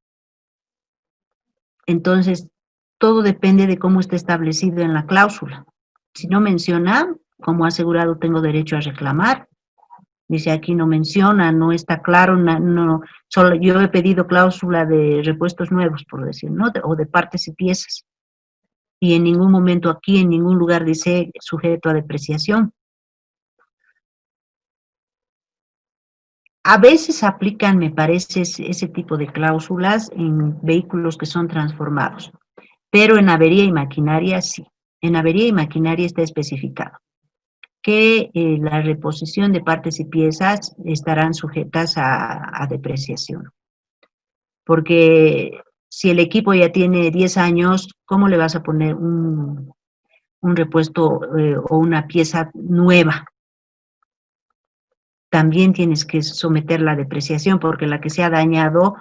Entonces, todo depende de cómo esté establecido en la cláusula. Si no menciona, como asegurado tengo derecho a reclamar. Dice aquí no menciona, no está claro, no, solo yo he pedido cláusula de repuestos nuevos, por decir, ¿no? O de partes y piezas. Y en ningún momento aquí, en ningún lugar dice sujeto a depreciación. A veces aplican, me parece, ese tipo de cláusulas en vehículos que son transformados, pero en avería y maquinaria sí. En avería y maquinaria está especificado que la reposición de partes y piezas estarán sujetas a depreciación. Porque si el equipo ya tiene 10 años, ¿cómo le vas a poner un repuesto o una pieza nueva? También tienes que someterla a depreciación, porque la que se ha dañado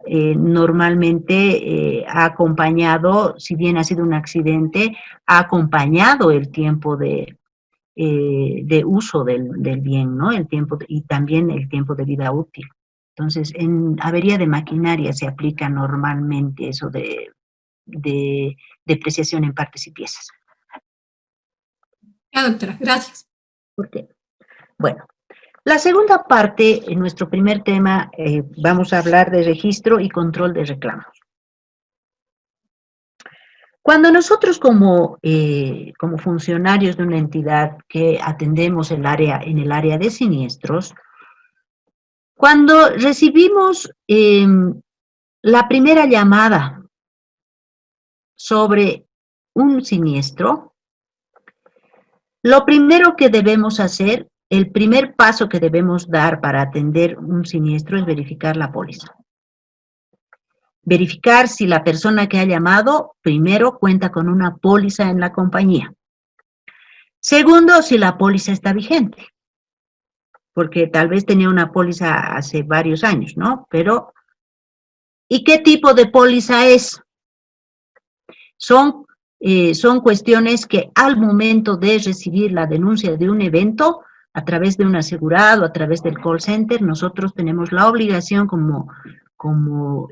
normalmente ha acompañado, si bien ha sido un accidente, ha acompañado el tiempo de uso del bien, ¿no? Y también el tiempo de vida útil. Entonces, en avería de maquinaria se aplica normalmente eso de depreciación en partes y piezas. Ya, doctora, gracias. ¿Por qué? Bueno, la segunda parte, en nuestro primer tema, vamos a hablar de registro y control de reclamos. Cuando nosotros como funcionarios de una entidad que atendemos en el área de siniestros, cuando recibimos la primera llamada sobre un siniestro, lo primero que debemos hacer, el primer paso que debemos dar para atender un siniestro es verificar la póliza. Verificar si la persona que ha llamado, primero, cuenta con una póliza en la compañía. Segundo, si la póliza está vigente. Porque tal vez tenía una póliza hace varios años, ¿no? Pero, ¿y qué tipo de póliza es? Son cuestiones que al momento de recibir la denuncia de un evento, a través de un asegurado, a través del call center, nosotros tenemos la obligación como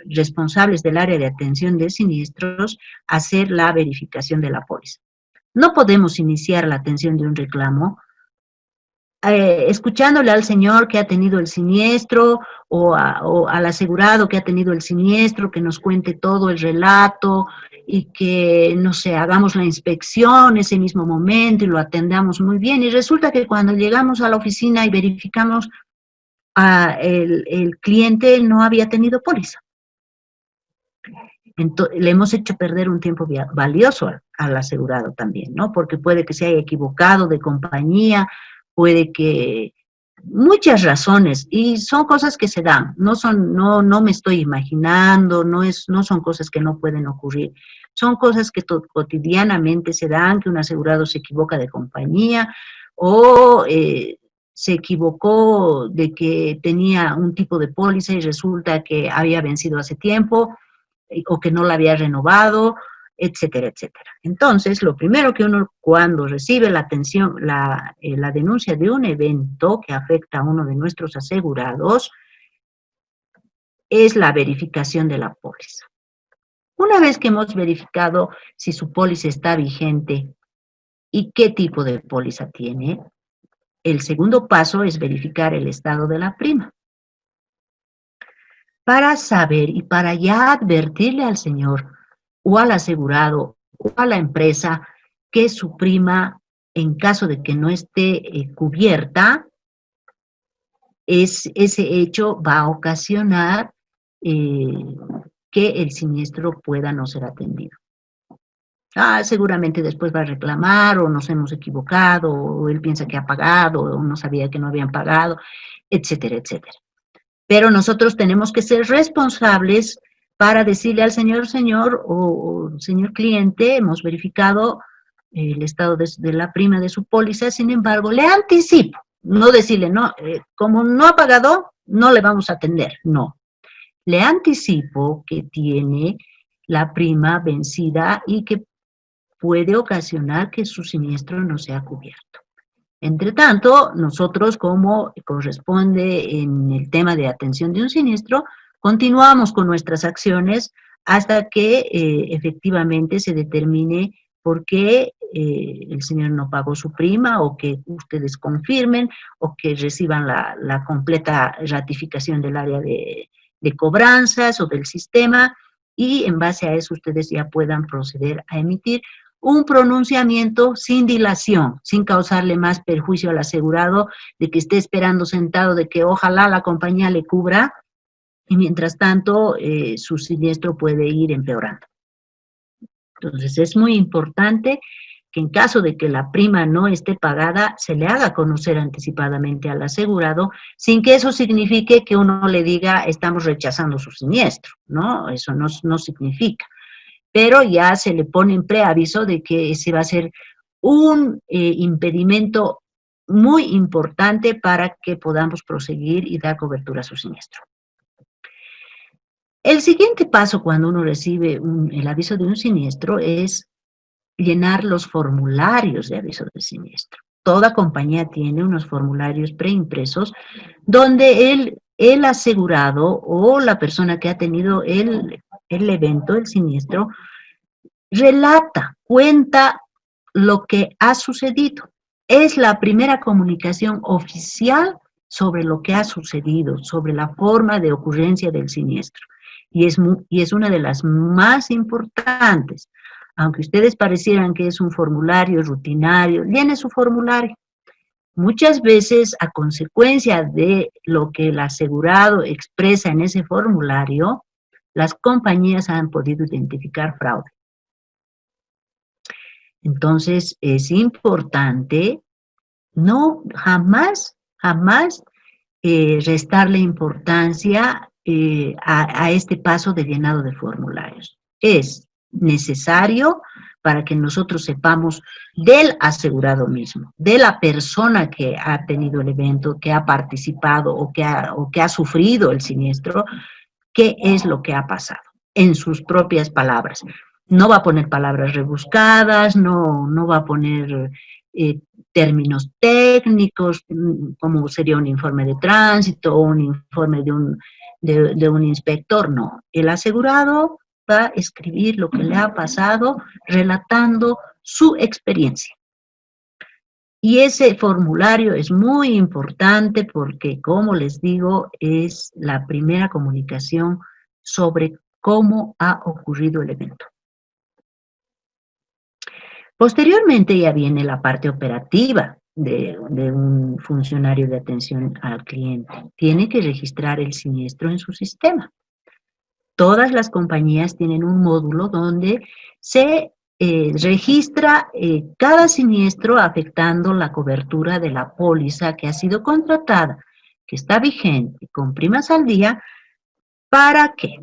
responsables del área de atención de siniestros, hacer la verificación de la póliza. No podemos iniciar la atención de un reclamo escuchándole al señor que ha tenido el siniestro o al asegurado que ha tenido el siniestro, que nos cuente todo el relato y que, no sé, hagamos la inspección ese mismo momento y lo atendamos muy bien. Y resulta que cuando llegamos a la oficina y verificamos, el cliente no había tenido póliza. Entonces, le hemos hecho perder un tiempo valioso al asegurado también, ¿no? Porque puede que se haya equivocado de compañía, puede que muchas razones, y son cosas que se dan, no me estoy imaginando, no son cosas que no pueden ocurrir, son cosas que cotidianamente se dan, que un asegurado se equivoca de compañía, o se equivocó de que tenía un tipo de póliza y resulta que había vencido hace tiempo, o que no la había renovado, etcétera, etcétera. Entonces, lo primero que uno, cuando recibe la atención, la denuncia de un evento que afecta a uno de nuestros asegurados, es la verificación de la póliza. Una vez que hemos verificado si su póliza está vigente y qué tipo de póliza tiene, el segundo paso es verificar el estado de la prima. Para saber y para ya advertirle al señor o al asegurado o a la empresa que su prima, en caso de que no esté cubierta, ese hecho va a ocasionar que el siniestro pueda no ser atendido. Seguramente después va a reclamar, o nos hemos equivocado, o él piensa que ha pagado, o no sabía que no habían pagado, etcétera, etcétera. Pero nosotros tenemos que ser responsables para decirle al señor o señor cliente, hemos verificado el estado de la prima de su póliza, sin embargo, le anticipo, no decirle, no, como no ha pagado, no le vamos a atender, no. Le anticipo que tiene la prima vencida y que puede ocasionar que su siniestro no sea cubierto. Entre tanto, nosotros, como corresponde en el tema de atención de un siniestro, continuamos con nuestras acciones hasta que efectivamente se determine por qué el señor no pagó su prima, o que ustedes confirmen, o que reciban la completa ratificación del área de cobranzas o del sistema, y en base a eso ustedes ya puedan proceder a emitir un pronunciamiento sin dilación, sin causarle más perjuicio al asegurado, de que esté esperando sentado de que ojalá la compañía le cubra, y mientras tanto su siniestro puede ir empeorando. Entonces es muy importante que en caso de que la prima no esté pagada, se le haga conocer anticipadamente al asegurado, sin que eso signifique que uno le diga estamos rechazando su siniestro, ¿no? Eso no significa. Pero ya se le pone en preaviso de que ese va a ser un impedimento muy importante para que podamos proseguir y dar cobertura a su siniestro. El siguiente paso cuando uno recibe el aviso de un siniestro es llenar los formularios de aviso de siniestro. Toda compañía tiene unos formularios preimpresos donde el asegurado o la persona que ha tenido el evento, el siniestro, relata, cuenta lo que ha sucedido. Es la primera comunicación oficial sobre lo que ha sucedido, sobre la forma de ocurrencia del siniestro. Y es una de las más importantes. Aunque ustedes parecieran que es un formulario rutinario, llene su formulario. Muchas veces, a consecuencia de lo que el asegurado expresa en ese formulario, las compañías han podido identificar fraude. Entonces, es importante jamás restarle importancia a este paso de llenado de formularios. Es necesario para que nosotros sepamos del asegurado mismo, de la persona que ha tenido el evento, que ha participado o que ha sufrido el siniestro, qué es lo que ha pasado, en sus propias palabras. No va a poner palabras rebuscadas, no va a poner términos técnicos, como sería un informe de tránsito o un informe de un inspector, no. El asegurado va a escribir lo que le ha pasado, relatando su experiencia. Y ese formulario es muy importante porque, como les digo, es la primera comunicación sobre cómo ha ocurrido el evento. Posteriormente ya viene la parte operativa de un funcionario de atención al cliente. Tiene que registrar el siniestro en su sistema. Todas las compañías tienen un módulo donde se registra cada siniestro afectando la cobertura de la póliza que ha sido contratada, que está vigente, con primas al día. ¿Para qué?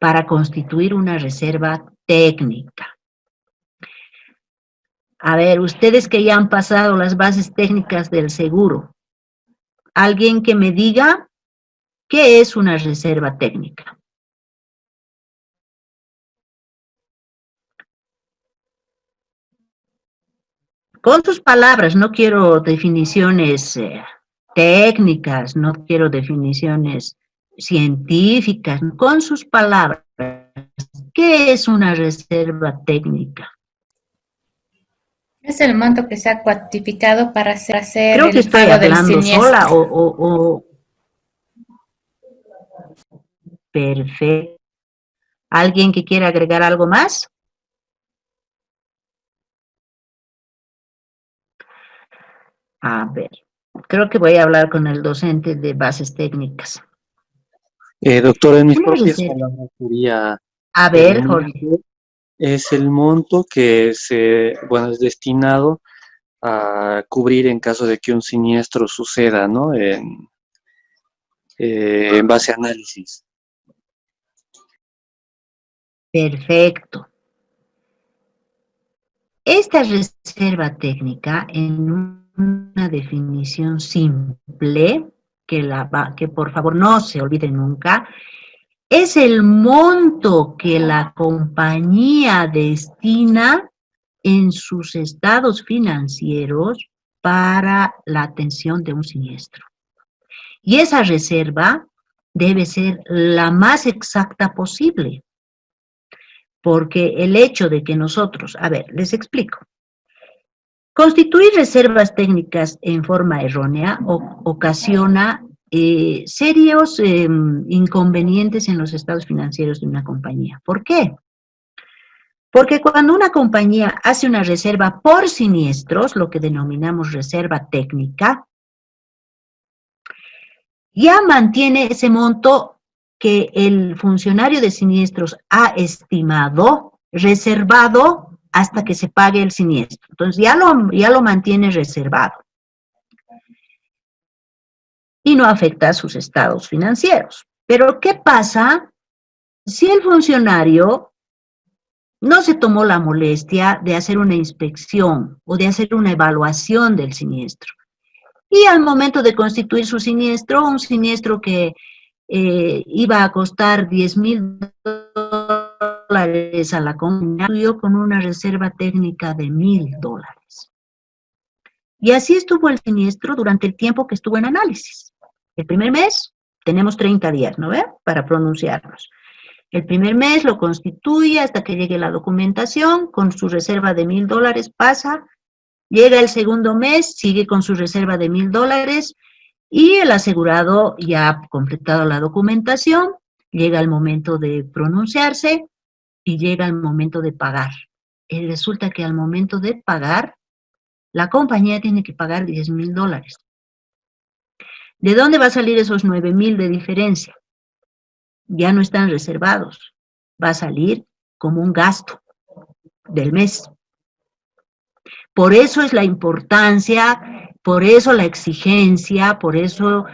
Para constituir una reserva técnica. A ver, ustedes que ya han pasado las bases técnicas del seguro, alguien que me diga qué es una reserva técnica. con sus palabras, no quiero definiciones técnicas, no quiero definiciones científicas, con sus palabras. ¿Qué es una reserva técnica? Es el monto que se ha cuantificado para hacer Creo que el estoy pago del hablando siniestro. sola o... Perfecto. ¿Alguien que quiera agregar algo más? A ver, creo que voy a hablar con el docente de bases técnicas. Doctora, en mis Una propias reserva. palabras sería, A el ver, Jorge. monto es el monto que es destinado a cubrir en caso de que un siniestro suceda, ¿no? En base a análisis. Perfecto. Esta reserva técnica, en una definición simple, que por favor no se olvide nunca, es el monto que la compañía destina en sus estados financieros para la atención de un siniestro. Y esa reserva debe ser la más exacta posible, porque el hecho de que nosotros, a ver, les explico. Constituir reservas técnicas en forma errónea ocasiona serios inconvenientes en los estados financieros de una compañía. ¿Por qué? Porque cuando una compañía hace una reserva por siniestros, lo que denominamos reserva técnica, ya mantiene ese monto que el funcionario de siniestros ha estimado, reservado hasta que se pague el siniestro. Entonces ya lo mantiene reservado. Y no afecta a sus estados financieros. Pero ¿qué pasa si el funcionario no se tomó la molestia de hacer una inspección o de hacer una evaluación del siniestro? Y al momento de constituir su siniestro, un siniestro que iba a costar $10,000 a la compañía, con una reserva técnica de $1,000. Y así estuvo el siniestro durante el tiempo que estuvo en análisis. El primer mes, tenemos 30 días, ¿no ve? Para pronunciarnos. El primer mes lo constituye hasta que llegue la documentación, con su reserva de $1,000 pasa. Llega el segundo mes, sigue con su reserva de $1,000 y el asegurado ya ha completado la documentación, llega el momento de pronunciarse y llega el momento de pagar. Y resulta que al momento de pagar, la compañía tiene que pagar $10,000. ¿De dónde va a salir esos 9,000 de diferencia? Ya no están reservados, va a salir como un gasto del mes. Por eso es la importancia, por eso la exigencia, por eso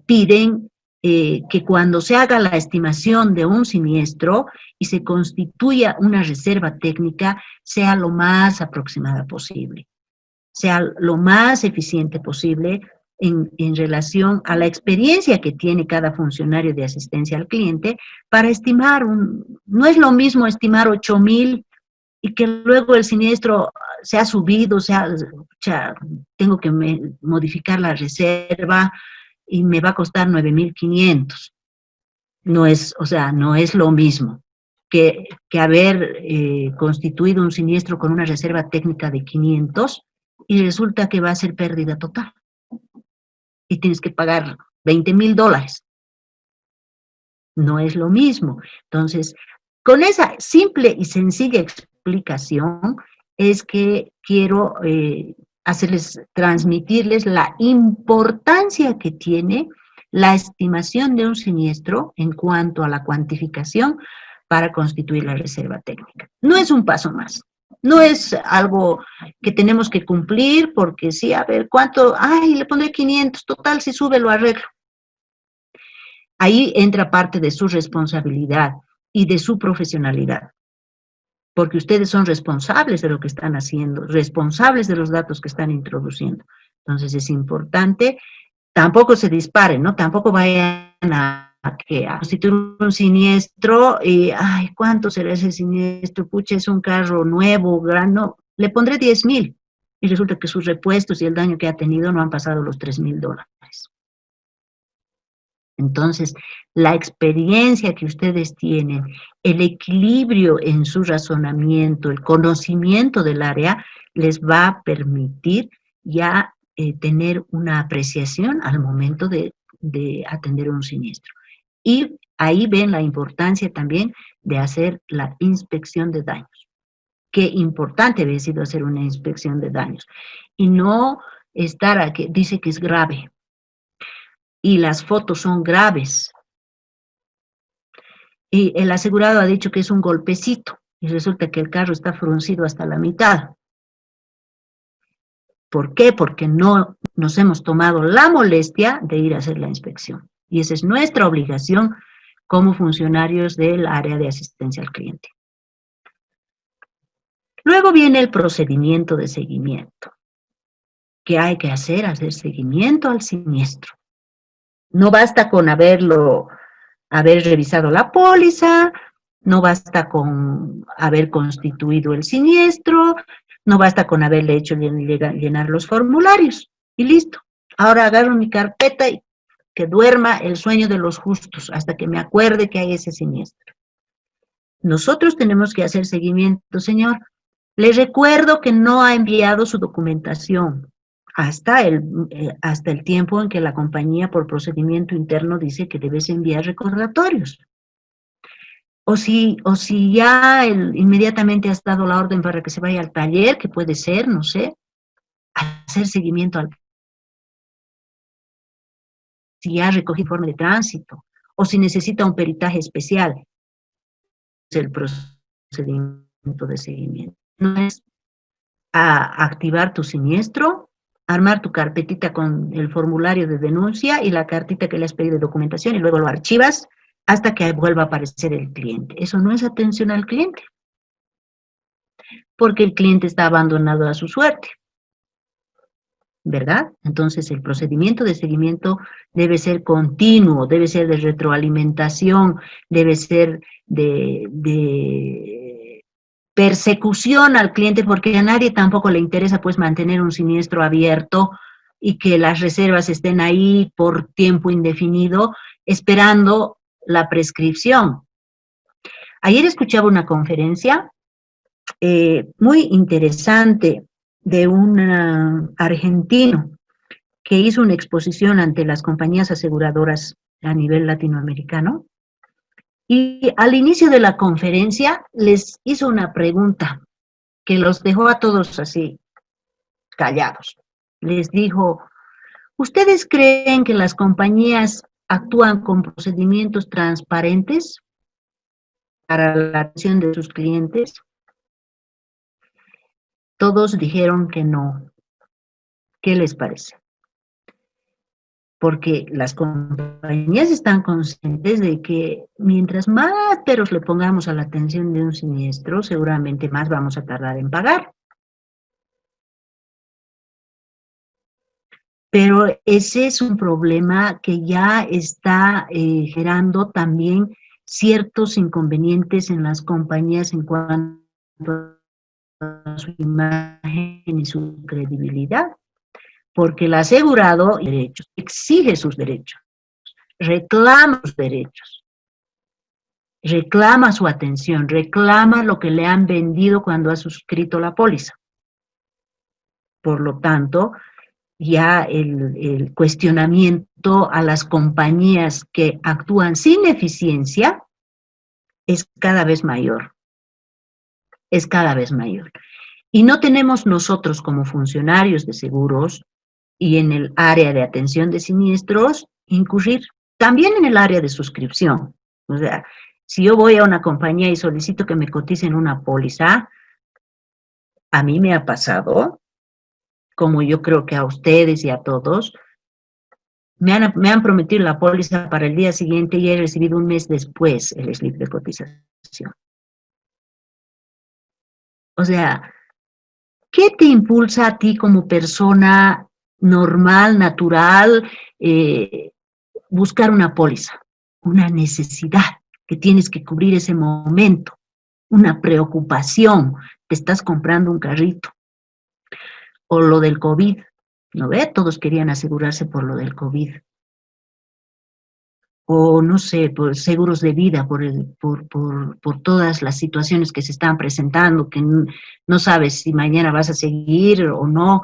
piden que cuando se haga la estimación de un siniestro y se constituya una reserva técnica, sea lo más aproximada posible, sea lo más eficiente posible en relación a la experiencia que tiene cada funcionario de asistencia al cliente para estimar. No es lo mismo estimar 8,000 y que luego el siniestro se ha subido, tengo que modificar la reserva y me va a costar 9,500. No es lo mismo que haber constituido un siniestro con una reserva técnica de 500 y resulta que va a ser pérdida total. Y tienes que pagar $20,000. No es lo mismo. Entonces, con esa simple y sencilla explicación es que quiero transmitirles la importancia que tiene la estimación de un siniestro en cuanto a la cuantificación para constituir la reserva técnica. No es un paso más. No es algo que tenemos que cumplir porque sí, a ver, ¿cuánto? Ay, le pondré 500, total, si sube lo arreglo. Ahí entra parte de su responsabilidad y de su profesionalidad, porque ustedes son responsables de lo que están haciendo, responsables de los datos que están introduciendo. Entonces es importante, tampoco se disparen, ¿no? Tampoco vayan a constituir un siniestro y, ay, ¿cuánto será ese siniestro? Pucha, es un carro nuevo, grande, no, le pondré 10,000. y resulta que sus repuestos y el daño que ha tenido no han pasado los $3.000. Entonces, la experiencia que ustedes tienen, el equilibrio en su razonamiento, el conocimiento del área, les va a permitir ya tener una apreciación al momento de atender un siniestro. Y ahí ven la importancia también de hacer la inspección de daños. Qué importante había sido hacer una inspección de daños. Y no estar a que dice que es grave. Y las fotos son graves. Y el asegurado ha dicho que es un golpecito. Y resulta que el carro está fruncido hasta la mitad. ¿Por qué? Porque no nos hemos tomado la molestia de ir a hacer la inspección. Y esa es nuestra obligación como funcionarios del área de asistencia al cliente. Luego viene el procedimiento de seguimiento. ¿Qué hay que hacer? Hacer seguimiento al siniestro. No basta con haber revisado la póliza, no basta con haber constituido el siniestro, no basta con haberle hecho llenar los formularios, y listo. Ahora agarro mi carpeta y que duerma el sueño de los justos hasta que me acuerde que hay ese siniestro. Nosotros tenemos que hacer seguimiento, señor. Le recuerdo que no ha enviado su documentación hasta el tiempo en que la compañía por procedimiento interno dice que debes enviar recordatorios. O si ya inmediatamente has dado la orden para que se vaya al taller, que puede ser, no sé, hacer seguimiento si ya recogió informe de tránsito, o si necesita un peritaje especial, es el procedimiento de seguimiento. No es activar tu siniestro, armar tu carpetita con el formulario de denuncia y la cartita que le has pedido de documentación y luego lo archivas hasta que vuelva a aparecer el cliente. Eso no es atención al cliente, porque el cliente está abandonado a su suerte, ¿verdad? Entonces el procedimiento de seguimiento debe ser continuo, debe ser de retroalimentación, debe ser de persecución al cliente, porque a nadie tampoco le interesa pues mantener un siniestro abierto y que las reservas estén ahí por tiempo indefinido esperando la prescripción. Ayer escuchaba una conferencia muy interesante de un argentino que hizo una exposición ante las compañías aseguradoras a nivel latinoamericano. Y al inicio de la conferencia les hizo una pregunta que los dejó a todos así callados. Les dijo, ¿ustedes creen que las compañías actúan con procedimientos transparentes para la atención de sus clientes? Todos dijeron que no. ¿Qué les parece? Porque las compañías están conscientes de que mientras más peros le pongamos a la atención de un siniestro, seguramente más vamos a tardar en pagar. Pero ese es un problema que ya está generando también ciertos inconvenientes en las compañías en cuanto a su imagen y su credibilidad. Porque el asegurado exige sus derechos, reclama sus derechos, reclama su atención, reclama lo que le han vendido cuando ha suscrito la póliza. Por lo tanto, ya el cuestionamiento a las compañías que actúan sin eficiencia es cada vez mayor. Es cada vez mayor. Y no tenemos nosotros como funcionarios de seguros y en el área de atención de siniestros, incurrir también en el área de suscripción. O sea, si yo voy a una compañía y solicito que me coticen una póliza, a mí me ha pasado, como yo creo que a ustedes y a todos, me han prometido la póliza para el día siguiente y he recibido un mes después el slip de cotización. O sea, ¿qué te impulsa a ti como persona normal, natural, buscar una póliza? Una necesidad que tienes que cubrir ese momento, una preocupación, te estás comprando un carrito. o lo del COVID, ¿no ve? Todos querían asegurarse por lo del COVID. O no sé, por seguros de vida, por todas las situaciones que se están presentando, que no sabes si mañana vas a seguir o no,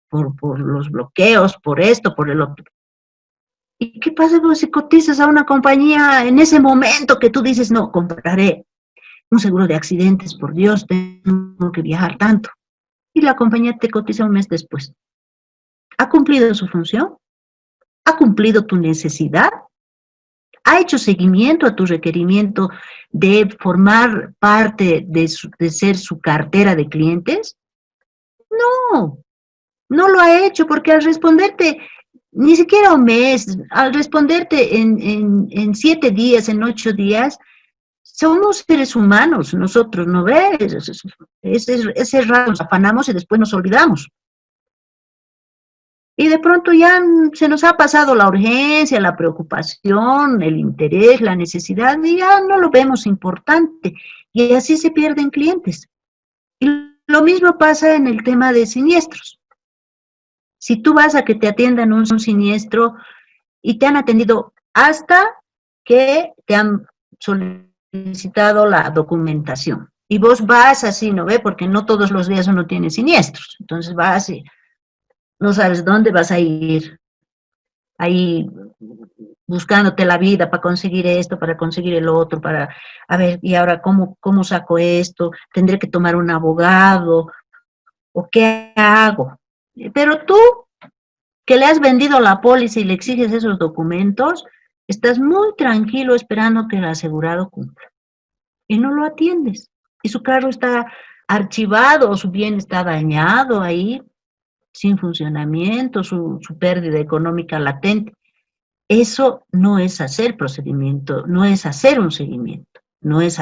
por los bloqueos, por esto, por el otro. ¿Y qué pasa si cotizas a una compañía en ese momento que tú dices, no, compraré un seguro de accidentes, por Dios, tengo que viajar tanto? Y la compañía te cotiza un mes después. ¿Ha cumplido su función? ¿Ha cumplido tu necesidad? ¿Ha hecho seguimiento a tu requerimiento de formar parte de ser su cartera de clientes? No, no lo ha hecho, porque al responderte, ni siquiera un mes, al responderte en 7 días, en 8 días, somos seres humanos, nosotros, ¿no ves? Ese rato nos afanamos y después nos olvidamos. Y de pronto ya se nos ha pasado la urgencia, la preocupación, el interés, la necesidad, y ya no lo vemos importante. Y así se pierden clientes. Y lo mismo pasa en el tema de siniestros. Si tú vas a que te atiendan un siniestro y te han atendido hasta que te han solicitado la documentación. Y vos vas así, ¿no ve? Porque no todos los días uno tiene siniestros. Entonces vas y no sabes dónde vas a ir, ahí buscándote la vida para conseguir esto, para conseguir el otro, para, a ver, y ahora, ¿cómo saco esto? ¿Tendré que tomar un abogado? ¿O qué hago? Pero tú, que le has vendido la póliza y le exiges esos documentos, estás muy tranquilo esperando que el asegurado cumpla. Y no lo atiendes. Y su carro está archivado o su bien está dañado ahí, sin funcionamiento, su pérdida económica latente. Eso no es hacer procedimiento, no es hacer un seguimiento, no es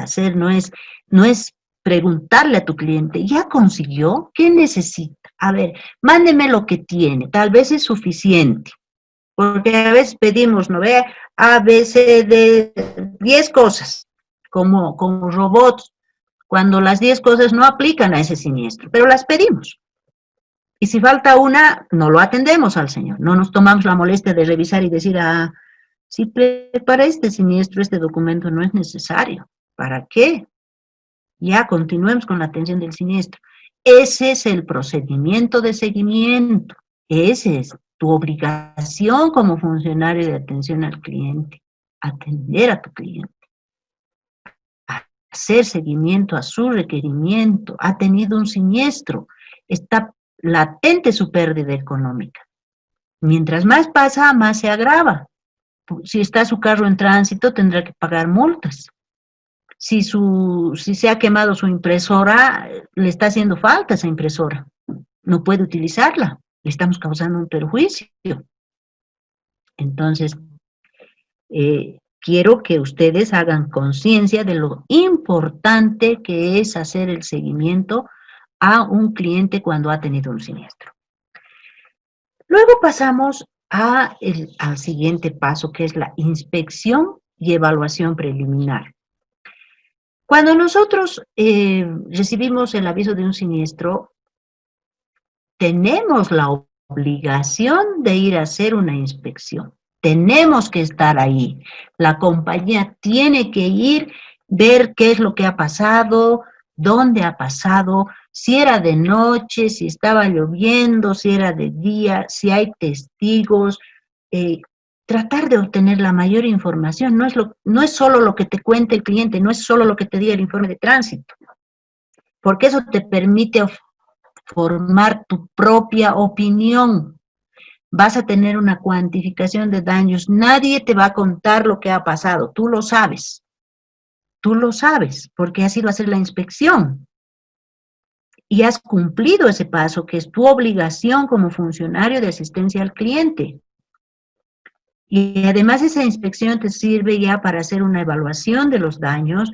preguntarle a tu cliente, ¿ya consiguió? ¿Qué necesita? A ver, mándeme lo que tiene, tal vez es suficiente, porque a veces pedimos, ¿no ve? A veces de 10 cosas, como robots, cuando las 10 cosas no aplican a ese siniestro, pero las pedimos. Y si falta una, no lo atendemos al señor. No nos tomamos la molestia de revisar y decir, si para este siniestro este documento no es necesario. ¿Para qué? Ya continuemos con la atención del siniestro. Ese es el procedimiento de seguimiento. Esa es tu obligación como funcionario de atención al cliente. Atender a tu cliente. Hacer seguimiento a su requerimiento. Ha tenido un siniestro. Está latente su pérdida económica. Mientras más pasa, más se agrava. Si está su carro en tránsito, tendrá que pagar multas. Si se ha quemado su impresora, le está haciendo falta esa impresora. No puede utilizarla. Le estamos causando un perjuicio. Entonces, quiero que ustedes hagan conciencia de lo importante que es hacer el seguimiento a un cliente cuando ha tenido un siniestro. Luego pasamos al siguiente paso, que es la inspección y evaluación preliminar. Cuando nosotros recibimos el aviso de un siniestro, tenemos la obligación de ir a hacer una inspección. Tenemos que estar ahí. La compañía tiene que ir, ver qué es lo que ha pasado, dónde ha pasado, si era de noche, si estaba lloviendo, si era de día, si hay testigos, tratar de obtener la mayor información. No es solo lo que te cuente el cliente, no es solo lo que te diga el informe de tránsito, porque eso te permite formar tu propia opinión. Vas a tener una cuantificación de daños. Nadie te va a contar lo que ha pasado, tú lo sabes. Tú lo sabes, porque has ido a hacer la inspección. Y has cumplido ese paso, que es tu obligación como funcionario de asistencia al cliente. Y además esa inspección te sirve ya para hacer una evaluación de los daños,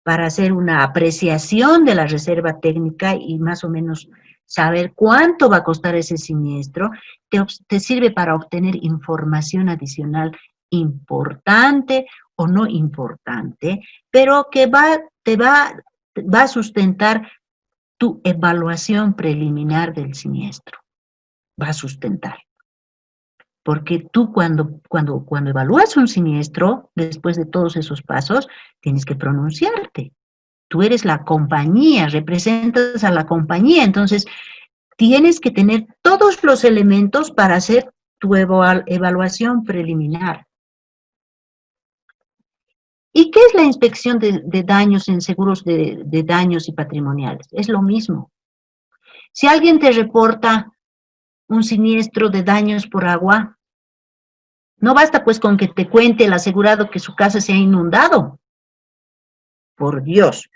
para hacer una apreciación de la reserva técnica y más o menos saber cuánto va a costar ese siniestro. Te sirve para obtener información adicional importante o no importante, pero que te va a sustentar tu evaluación preliminar del siniestro. va a sustentar. Porque tú cuando evalúas un siniestro, después de todos esos pasos, tienes que pronunciarte. Tú eres la compañía, representas a la compañía, entonces tienes que tener todos los elementos para hacer tu evaluación preliminar. ¿Y qué es la inspección de daños en seguros de daños y patrimoniales? Es lo mismo. Si alguien te reporta un siniestro de daños por agua, no basta pues con que te cuente el asegurado que su casa se ha inundado. Por Dios.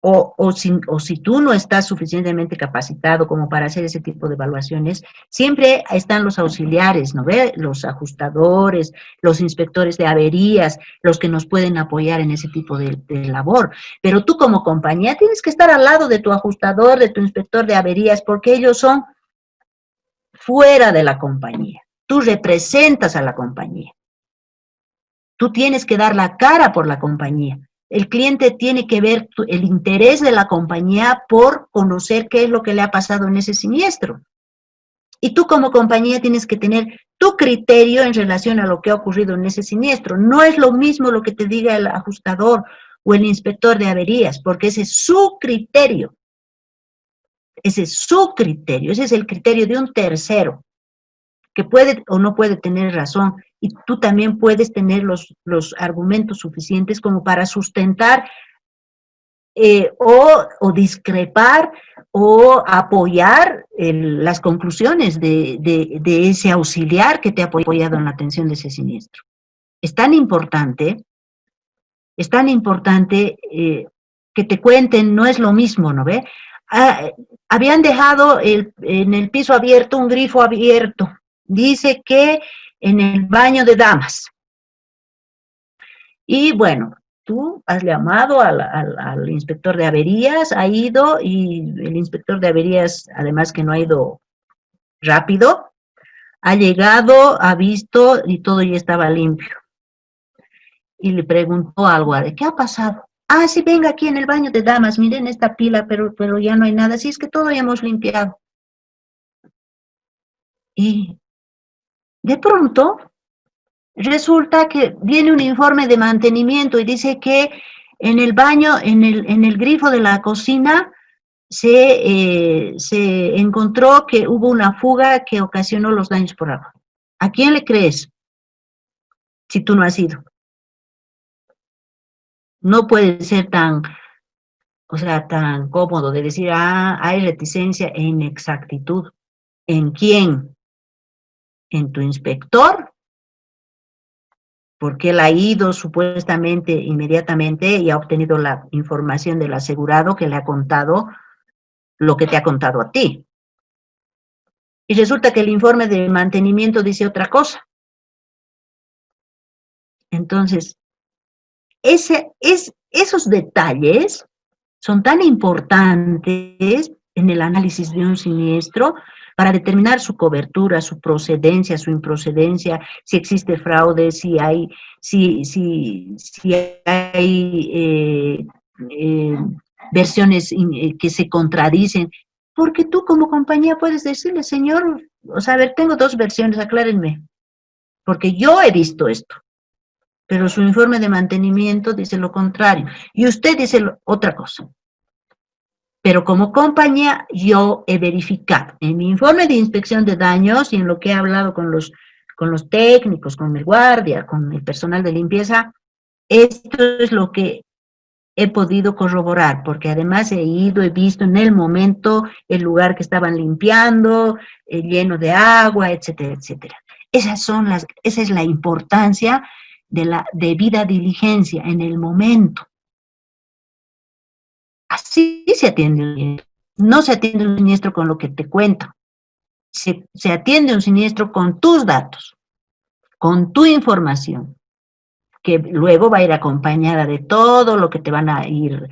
O si tú no estás suficientemente capacitado como para hacer ese tipo de evaluaciones, siempre están los auxiliares, ¿no ve? Los ajustadores, los inspectores de averías, los que nos pueden apoyar en ese tipo de labor. Pero tú como compañía tienes que estar al lado de tu ajustador, de tu inspector de averías, porque ellos son fuera de la compañía. Tú representas a la compañía. Tú tienes que dar la cara por la compañía. El cliente tiene que ver el interés de la compañía por conocer qué es lo que le ha pasado en ese siniestro. Y tú como compañía tienes que tener tu criterio en relación a lo que ha ocurrido en ese siniestro. No es lo mismo lo que te diga el ajustador o el inspector de averías, porque ese es su criterio. Ese es su criterio, ese es el criterio de un tercero, que puede o no puede tener razón, y tú también puedes tener los argumentos suficientes como para sustentar o discrepar o apoyar las conclusiones de ese auxiliar que te ha apoyado en la atención de ese siniestro. Es tan importante que te cuenten, no es lo mismo, ¿no ve? Habían dejado en el piso abierto un grifo abierto. Dice que en el baño de damas. Y bueno, tú has llamado al inspector de averías, ha ido, y el inspector de averías, además que no ha ido rápido, ha llegado, ha visto y todo ya estaba limpio. Y le preguntó algo, ¿qué ha pasado? Ah, sí, venga aquí en el baño de damas, miren esta pila, pero ya no hay nada, sí, es que todo ya hemos limpiado. Y de pronto resulta que viene un informe de mantenimiento y dice que en el baño, en el grifo de la cocina, se encontró que hubo una fuga que ocasionó los daños por agua. ¿A quién le crees? Si tú no has ido. No puede ser tan cómodo de decir, hay reticencia e inexactitud. ¿En quién? ¿En tu inspector? Porque él ha ido supuestamente inmediatamente y ha obtenido la información del asegurado que le ha contado lo que te ha contado a ti. Y resulta que el informe de mantenimiento dice otra cosa. Entonces, esos detalles son tan importantes en el análisis de un siniestro para determinar su cobertura, su procedencia, su improcedencia, si existe fraude, si hay versiones que se contradicen, porque tú como compañía puedes decirle, señor, a ver, tengo dos versiones, aclárenme, porque yo he visto esto, pero su informe de mantenimiento dice lo contrario, y usted dice otra cosa. Pero como compañía yo he verificado en mi informe de inspección de daños y en lo que he hablado con los técnicos, con el guardia, con el personal de limpieza, esto es lo que he podido corroborar, porque además he visto en el momento el lugar que estaban limpiando, lleno de agua, etcétera, etcétera. Esa es la importancia de la debida diligencia en el momento. Así se atiende un siniestro. No se atiende un siniestro con lo que te cuento. Se atiende un siniestro con tus datos, con tu información, que luego va a ir acompañada de todo lo que te van a ir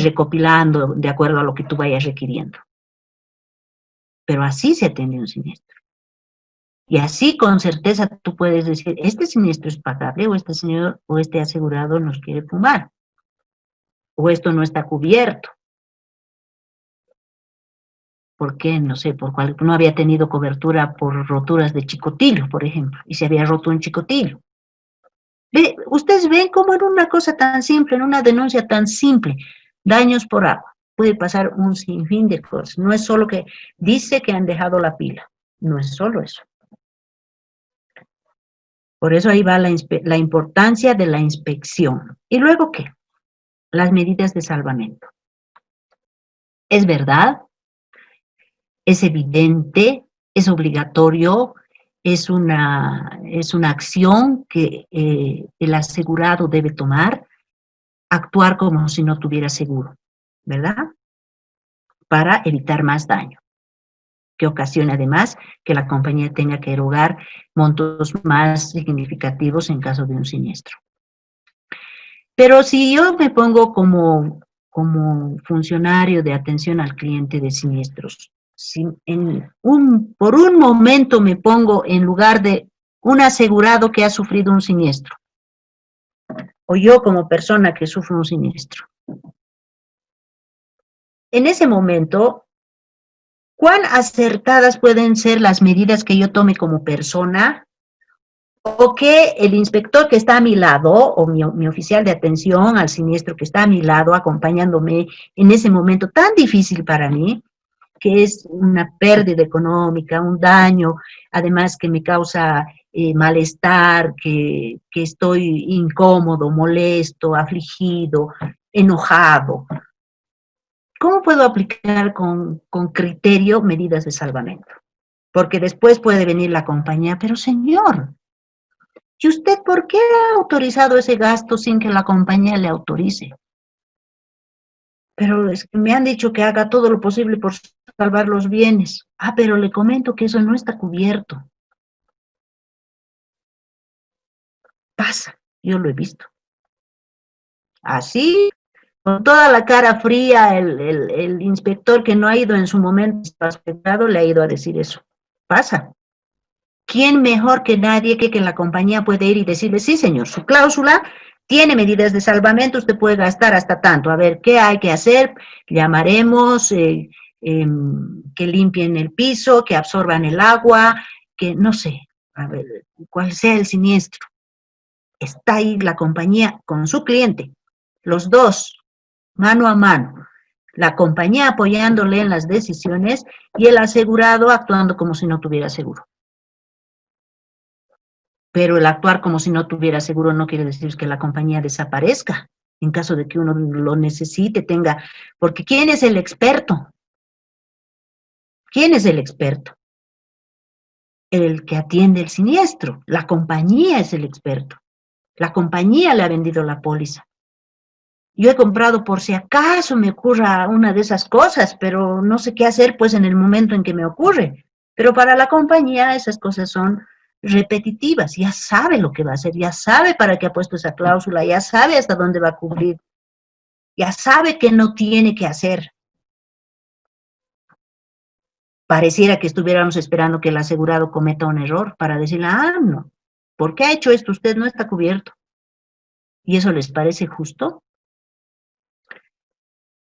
recopilando de acuerdo a lo que tú vayas requiriendo. Pero así se atiende un siniestro. Y así con certeza tú puedes decir, este siniestro es pagable, o este señor o este asegurado nos quiere fumar, o esto no está cubierto. porque, no sé, no había tenido cobertura por roturas de chicotillo, por ejemplo, y se había roto un chicotillo. Ustedes ven cómo en una cosa tan simple, en una denuncia tan simple, daños por agua, puede pasar un sinfín de cosas. No es solo que dice que han dejado la pila, no es solo eso. Por eso ahí va la importancia de la inspección. ¿Y luego qué? Las medidas de salvamento. Es verdad, es evidente, es obligatorio, es una acción que el asegurado debe tomar, actuar como si no tuviera seguro, ¿verdad? Para evitar más daño, que ocasione además que la compañía tenga que erogar montos más significativos en caso de un siniestro. Pero si yo me pongo como funcionario de atención al cliente de siniestros, si por un momento me pongo en lugar de un asegurado que ha sufrido un siniestro, o yo como persona que sufre un siniestro. En ese momento, ¿cuán acertadas pueden ser las medidas que yo tome como persona? O que el inspector que está a mi lado, o mi oficial de atención al siniestro que está a mi lado, acompañándome en ese momento tan difícil para mí, que es una pérdida económica, un daño, además que me causa malestar, que estoy incómodo, molesto, afligido, enojado. ¿Cómo puedo aplicar con criterio medidas de salvamento? Porque después puede venir la compañía, pero señor, ¿y usted por qué ha autorizado ese gasto sin que la compañía le autorice? Pero es que me han dicho que haga todo lo posible por salvar los bienes. Ah, pero le comento que eso no está cubierto. Pasa, yo lo he visto. Así, con toda la cara fría, el inspector que no ha ido en su momento aspectado le ha ido a decir eso. Pasa. ¿Quién mejor que nadie que la compañía puede ir y decirle, sí señor, su cláusula tiene medidas de salvamento, usted puede gastar hasta tanto, a ver, ¿qué hay que hacer? Llamaremos, que limpien el piso, que absorban el agua, que no sé, a ver, cuál sea el siniestro. Está ahí la compañía con su cliente, los dos, mano a mano, la compañía apoyándole en las decisiones y el asegurado actuando como si no tuviera seguro. Pero el actuar como si no tuviera seguro no quiere decir que la compañía desaparezca, en caso de que uno lo necesite, tenga, porque ¿quién es el experto? ¿Quién es el experto? El que atiende el siniestro. La compañía es el experto. La compañía le ha vendido la póliza. Yo he comprado por si acaso me ocurra una de esas cosas, pero no sé qué hacer pues en el momento en que me ocurre. Pero para la compañía esas cosas son repetitivas, ya sabe lo que va a hacer, ya sabe para qué ha puesto esa cláusula, ya sabe hasta dónde va a cubrir, ya sabe qué no tiene que hacer. Pareciera que estuviéramos esperando que el asegurado cometa un error para decirle, ah, no, ¿por qué ha hecho esto? Usted no está cubierto. ¿Y eso les parece justo?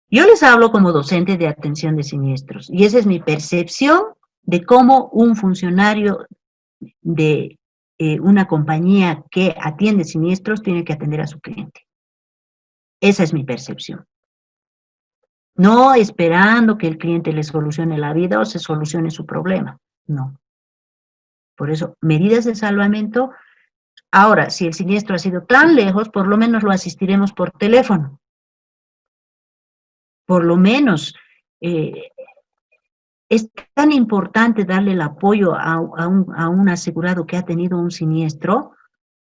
Yo les hablo como docente de atención de siniestros, y esa es mi percepción de cómo un funcionario de una compañía que atiende siniestros tiene que atender a su cliente. Esa es mi percepción. No esperando que el cliente le solucione la vida o se solucione su problema. No. Por eso, medidas de salvamento. Ahora, si el siniestro ha sido tan lejos, por lo menos lo asistiremos por teléfono. Por lo menos, es tan importante darle el apoyo a un asegurado que ha tenido un siniestro.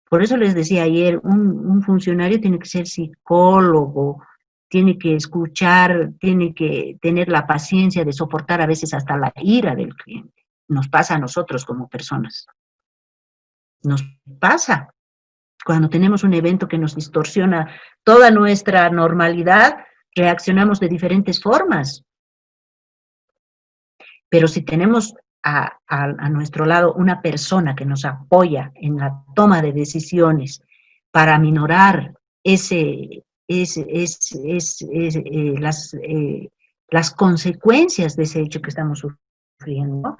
Por eso les decía ayer, un funcionario tiene que ser psicólogo, tiene que escuchar, tiene que tener la paciencia de soportar a veces hasta la ira del cliente. Nos pasa a nosotros como personas. Nos pasa. Cuando tenemos un evento que nos distorsiona toda nuestra normalidad, reaccionamos de diferentes formas. Pero si tenemos a nuestro lado una persona que nos apoya en la toma de decisiones para aminorar las consecuencias de ese hecho que estamos sufriendo,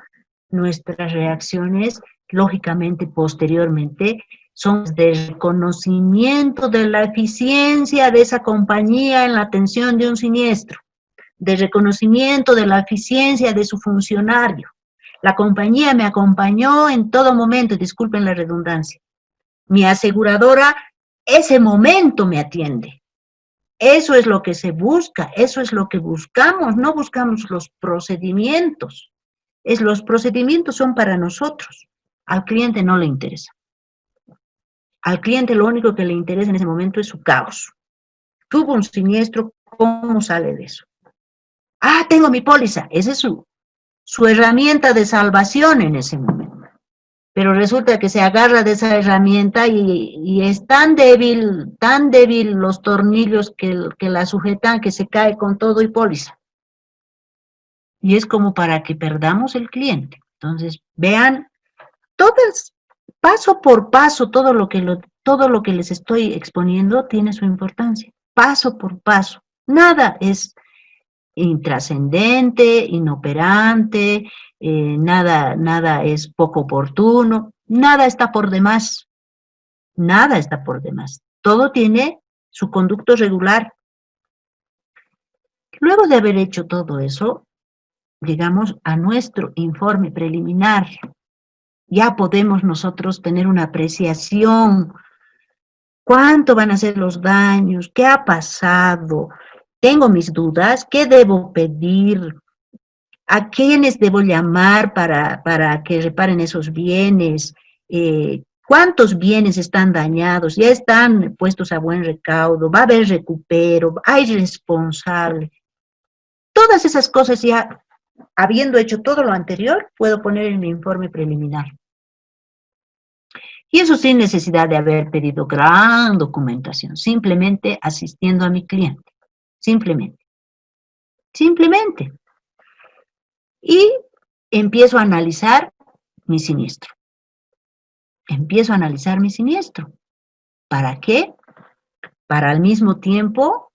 nuestras reacciones, lógicamente, posteriormente, son de reconocimiento de la eficiencia de esa compañía en la atención de un siniestro, de reconocimiento de la eficiencia de su funcionario. La compañía me acompañó en todo momento, disculpen la redundancia. Mi aseguradora, ese momento me atiende. Eso es lo que se busca, eso es lo que buscamos, no buscamos los procedimientos. Los procedimientos son para nosotros, al cliente no le interesa. Al cliente lo único que le interesa en ese momento es su caos. Tuvo un siniestro, ¿cómo sale de eso? Ah, tengo mi póliza, esa es su herramienta de salvación en ese momento. Pero resulta que se agarra de esa herramienta y es tan débil los tornillos que la sujetan que se cae con todo y póliza. Y es como para que perdamos el cliente. Entonces, vean, todas, paso por paso, todo lo que les estoy exponiendo tiene su importancia. Paso por paso. Nada es intrascendente, inoperante, nada es poco oportuno, nada está por demás, nada está por demás. Todo tiene su conducto regular. Luego de haber hecho todo eso, llegamos a nuestro informe preliminar. Ya podemos nosotros tener una apreciación. ¿Cuánto van a ser los daños? ¿Qué ha pasado? Tengo mis dudas. ¿Qué debo pedir? ¿A quiénes debo llamar para que reparen esos bienes? ¿Cuántos bienes están dañados? ¿Ya están puestos a buen recaudo? ¿Va a haber recupero? ¿Hay responsable? Todas esas cosas ya, habiendo hecho todo lo anterior, puedo poner en mi informe preliminar. Y eso sin necesidad de haber pedido gran documentación, simplemente asistiendo a mi cliente. Simplemente. Y empiezo a analizar mi siniestro. ¿Para qué? Para al mismo tiempo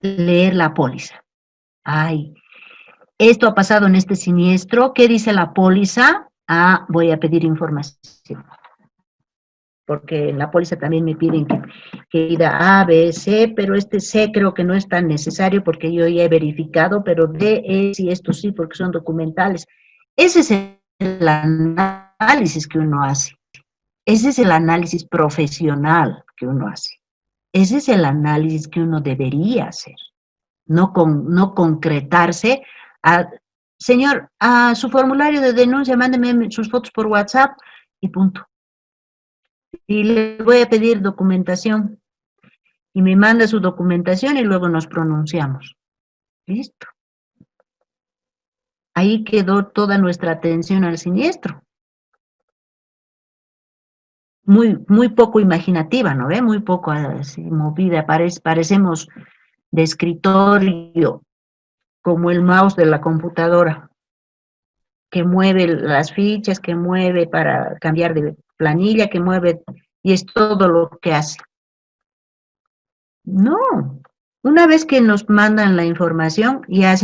leer la póliza. Ay, esto ha pasado en este siniestro. ¿Qué dice la póliza? Ah, voy a pedir información. Porque en la póliza también me piden que pida A, B, C, pero este C creo que no es tan necesario porque yo ya he verificado, pero D, E, sí, esto sí, porque son documentales. Ese es el análisis que uno hace. Ese es el análisis profesional que uno hace. Ese es el análisis que uno debería hacer. No concretarse a, señor, a su formulario de denuncia, mándeme sus fotos por WhatsApp y punto. Y le voy a pedir documentación. Y me manda su documentación y luego nos pronunciamos. Listo. Ahí quedó toda nuestra atención al siniestro. Muy poco imaginativa, ¿no ve? Muy poco así, movida. Parecemos de escritorio, como el mouse de la computadora, que mueve las fichas, que mueve para cambiar de planilla, que mueve, y es todo lo que hace. No, una vez que nos mandan la información, ya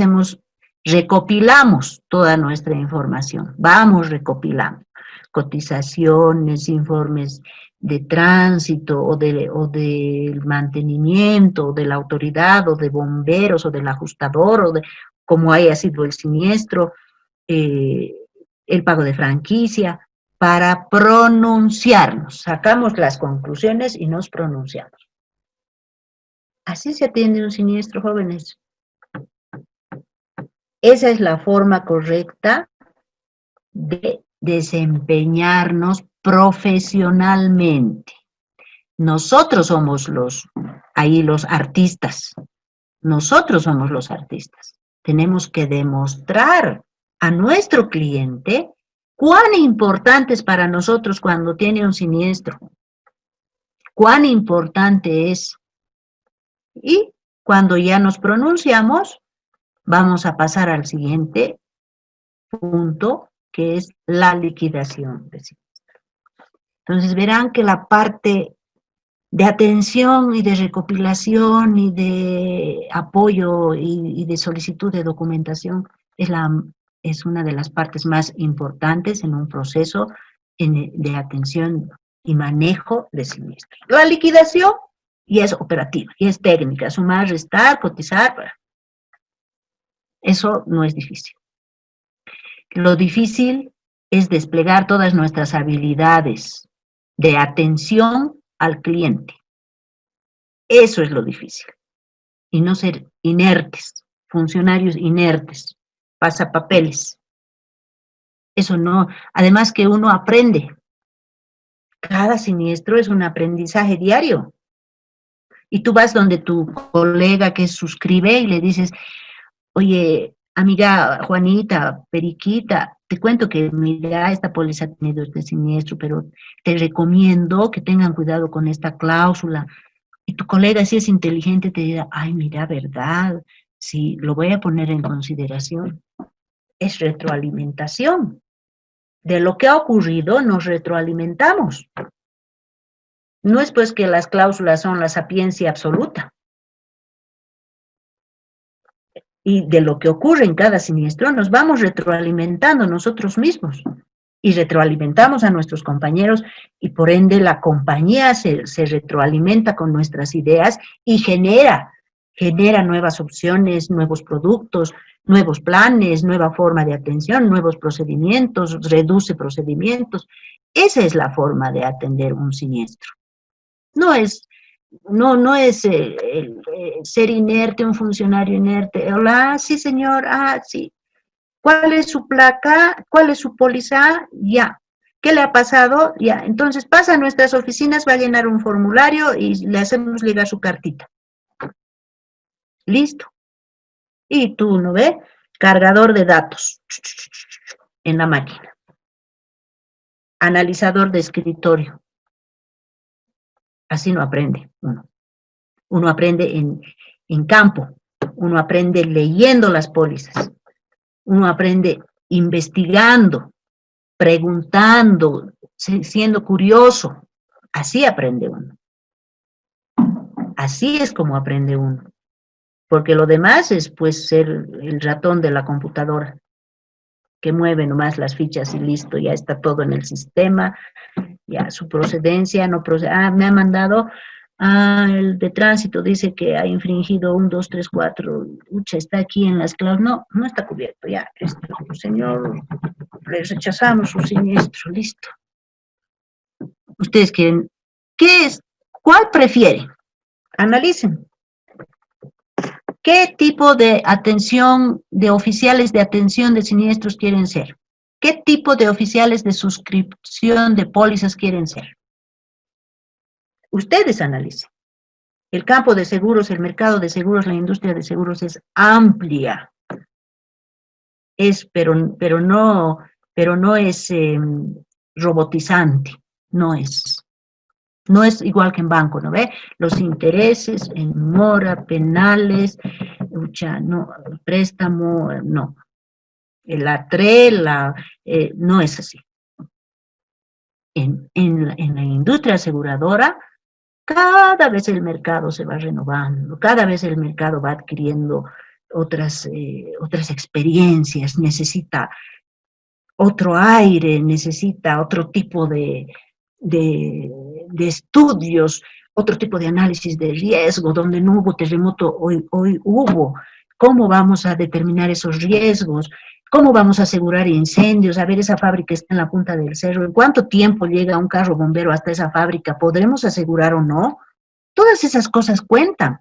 recopilamos toda nuestra información, vamos recopilando cotizaciones, informes de tránsito, o del mantenimiento, o de la autoridad, o de bomberos, o del ajustador, o de cómo haya sido el siniestro, el pago de franquicia, para pronunciarnos. Sacamos las conclusiones y nos pronunciamos. Así se atiende un siniestro, jóvenes. Esa es la forma correcta de desempeñarnos profesionalmente. Nosotros somos los artistas. Nosotros somos los artistas. Tenemos que demostrar a nuestro cliente cuán importante es para nosotros cuando tiene un siniestro. Cuán importante es. Y cuando ya nos pronunciamos, vamos a pasar al siguiente punto, que es la liquidación de siniestro. Entonces verán que la parte de atención y de recopilación y de apoyo y de solicitud de documentación es una de las partes más importantes en un proceso de atención y manejo de siniestros. La liquidación ya es operativa, ya es técnica, sumar, restar, cotizar, eso no es difícil. Lo difícil es desplegar todas nuestras habilidades de atención al cliente. Eso es lo difícil. Y no ser inertes, funcionarios inertes, pasapapeles. Eso no. Además que uno aprende. Cada siniestro es un aprendizaje diario. Y tú vas donde tu colega que suscribe y le dices, oye, amiga Juanita, Periquita, te cuento que mira, esta póliza ha tenido este siniestro, pero te recomiendo que tengan cuidado con esta cláusula. Y tu colega, si es inteligente, te dirá, ay, mira, verdad, sí, lo voy a poner en consideración. Es retroalimentación. De lo que ha ocurrido, nos retroalimentamos. No es pues que las cláusulas son la sapiencia absoluta. Y de lo que ocurre en cada siniestro, nos vamos retroalimentando nosotros mismos. Y retroalimentamos a nuestros compañeros y por ende la compañía se retroalimenta con nuestras ideas y genera nuevas opciones, nuevos productos, nuevos planes, nueva forma de atención, nuevos procedimientos, reduce procedimientos. Esa es la forma de atender un siniestro. No es ser inerte, un funcionario inerte. Hola, sí señor, sí. ¿Cuál es su placa? ¿Cuál es su póliza? Ya. ¿Qué le ha pasado? Ya. Entonces pasa a nuestras oficinas, va a llenar un formulario y le hacemos llegar su cartita. Listo. Y tú, ¿no ves? Cargador de datos en la máquina. Analizador de escritorio. Así no aprende uno. Uno aprende en campo. Uno aprende leyendo las pólizas. Uno aprende investigando, preguntando, siendo curioso. Así aprende uno. Así es como aprende uno. Porque lo demás es pues ser el ratón de la computadora, que mueve nomás las fichas y listo, ya está todo en el sistema, ya su procedencia, no procede. Me ha mandado, el de tránsito dice que ha infringido 1, 2, 3, 4, está aquí en las cláusulas. No está cubierto, ya, señor, le rechazamos su siniestro, listo. Ustedes quieren, ¿cuál prefieren? Analicen. ¿Qué tipo de atención, de oficiales de atención de siniestros quieren ser? ¿Qué tipo de oficiales de suscripción de pólizas quieren ser? Ustedes analicen. El campo de seguros, el mercado de seguros, la industria de seguros es amplia. Pero no es robotizante, no es. No es igual que en banco, ¿no ve? Los intereses en mora, penales, no, préstamo, no. El ATRE, no es así. En la industria aseguradora, cada vez el mercado se va renovando, cada vez el mercado va adquiriendo otras experiencias, necesita otro aire, necesita otro tipo de estudios, otro tipo de análisis de riesgo, donde no hubo terremoto, hoy hubo. ¿Cómo vamos a determinar esos riesgos? ¿Cómo vamos a asegurar incendios? A ver, esa fábrica está en la punta del cerro. ¿En cuánto tiempo llega un carro bombero hasta esa fábrica? ¿Podremos asegurar o no? Todas esas cosas cuentan.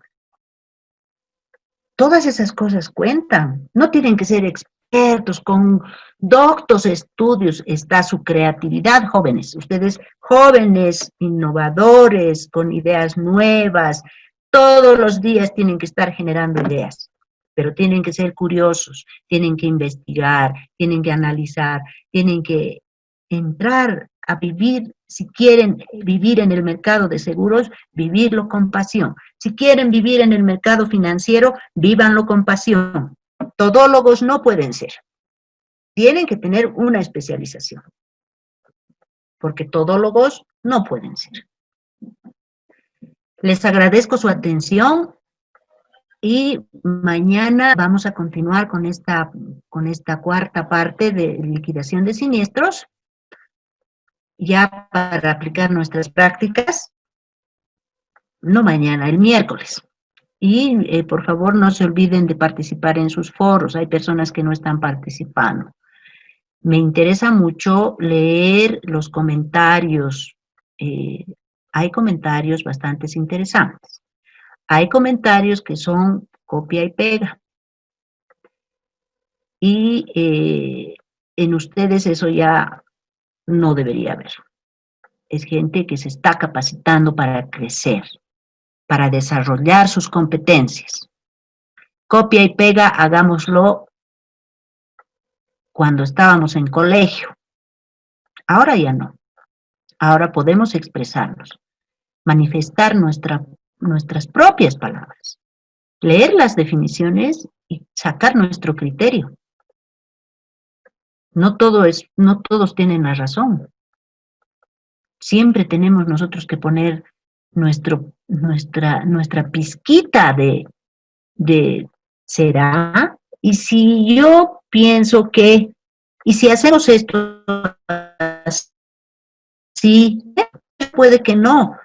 Todas esas cosas cuentan. No tienen que ser expertos, con doctos estudios. Está su creatividad, jóvenes. Ustedes, jóvenes, innovadores, con ideas nuevas, todos los días tienen que estar generando ideas. Pero tienen que ser curiosos, tienen que investigar, tienen que analizar, tienen que entrar a vivir. Si quieren vivir en el mercado de seguros, vivirlo con pasión. Si quieren vivir en el mercado financiero, vívanlo con pasión. Todólogos no pueden ser. Tienen que tener una especialización. Porque todólogos no pueden ser. Les agradezco su atención y mañana vamos a continuar con esta cuarta parte de liquidación de siniestros, ya para aplicar nuestras prácticas, no mañana, el miércoles. Y por favor no se olviden de participar en sus foros, hay personas que no están participando. Me interesa mucho leer los comentarios, hay comentarios bastante interesantes. Hay comentarios que son copia y pega. Y en ustedes eso ya no debería haber. Es gente que se está capacitando para crecer, para desarrollar sus competencias. Copia y pega, hagámoslo cuando estábamos en colegio. Ahora ya no. Ahora podemos expresarnos, manifestar nuestras propias palabras, leer las definiciones y sacar nuestro criterio. No todos tienen la razón. Siempre tenemos nosotros que poner nuestra pizquita de ¿será? Y si yo pienso que, y si hacemos esto así, puede que no,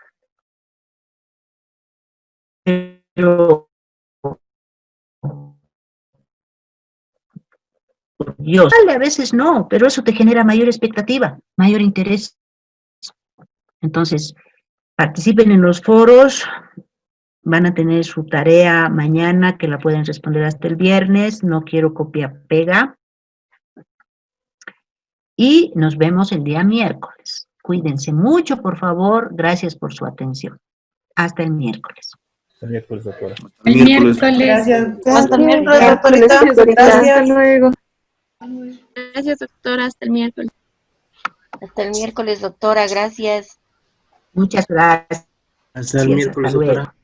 pero Dios, a veces no, pero eso te genera mayor expectativa, mayor interés. Entonces, participen en los foros, van a tener su tarea mañana, que la pueden responder hasta el viernes, no quiero copia-pega. Y nos vemos el día miércoles. Cuídense mucho, por favor, gracias por su atención. Hasta el miércoles. El miércoles, doctora. El miércoles. Gracias. Hasta el miércoles, doctorita. Hasta luego. Gracias, doctora. Hasta el miércoles. Hasta el miércoles, doctora. Gracias. Muchas gracias. Hasta el miércoles, Hasta luego. doctora.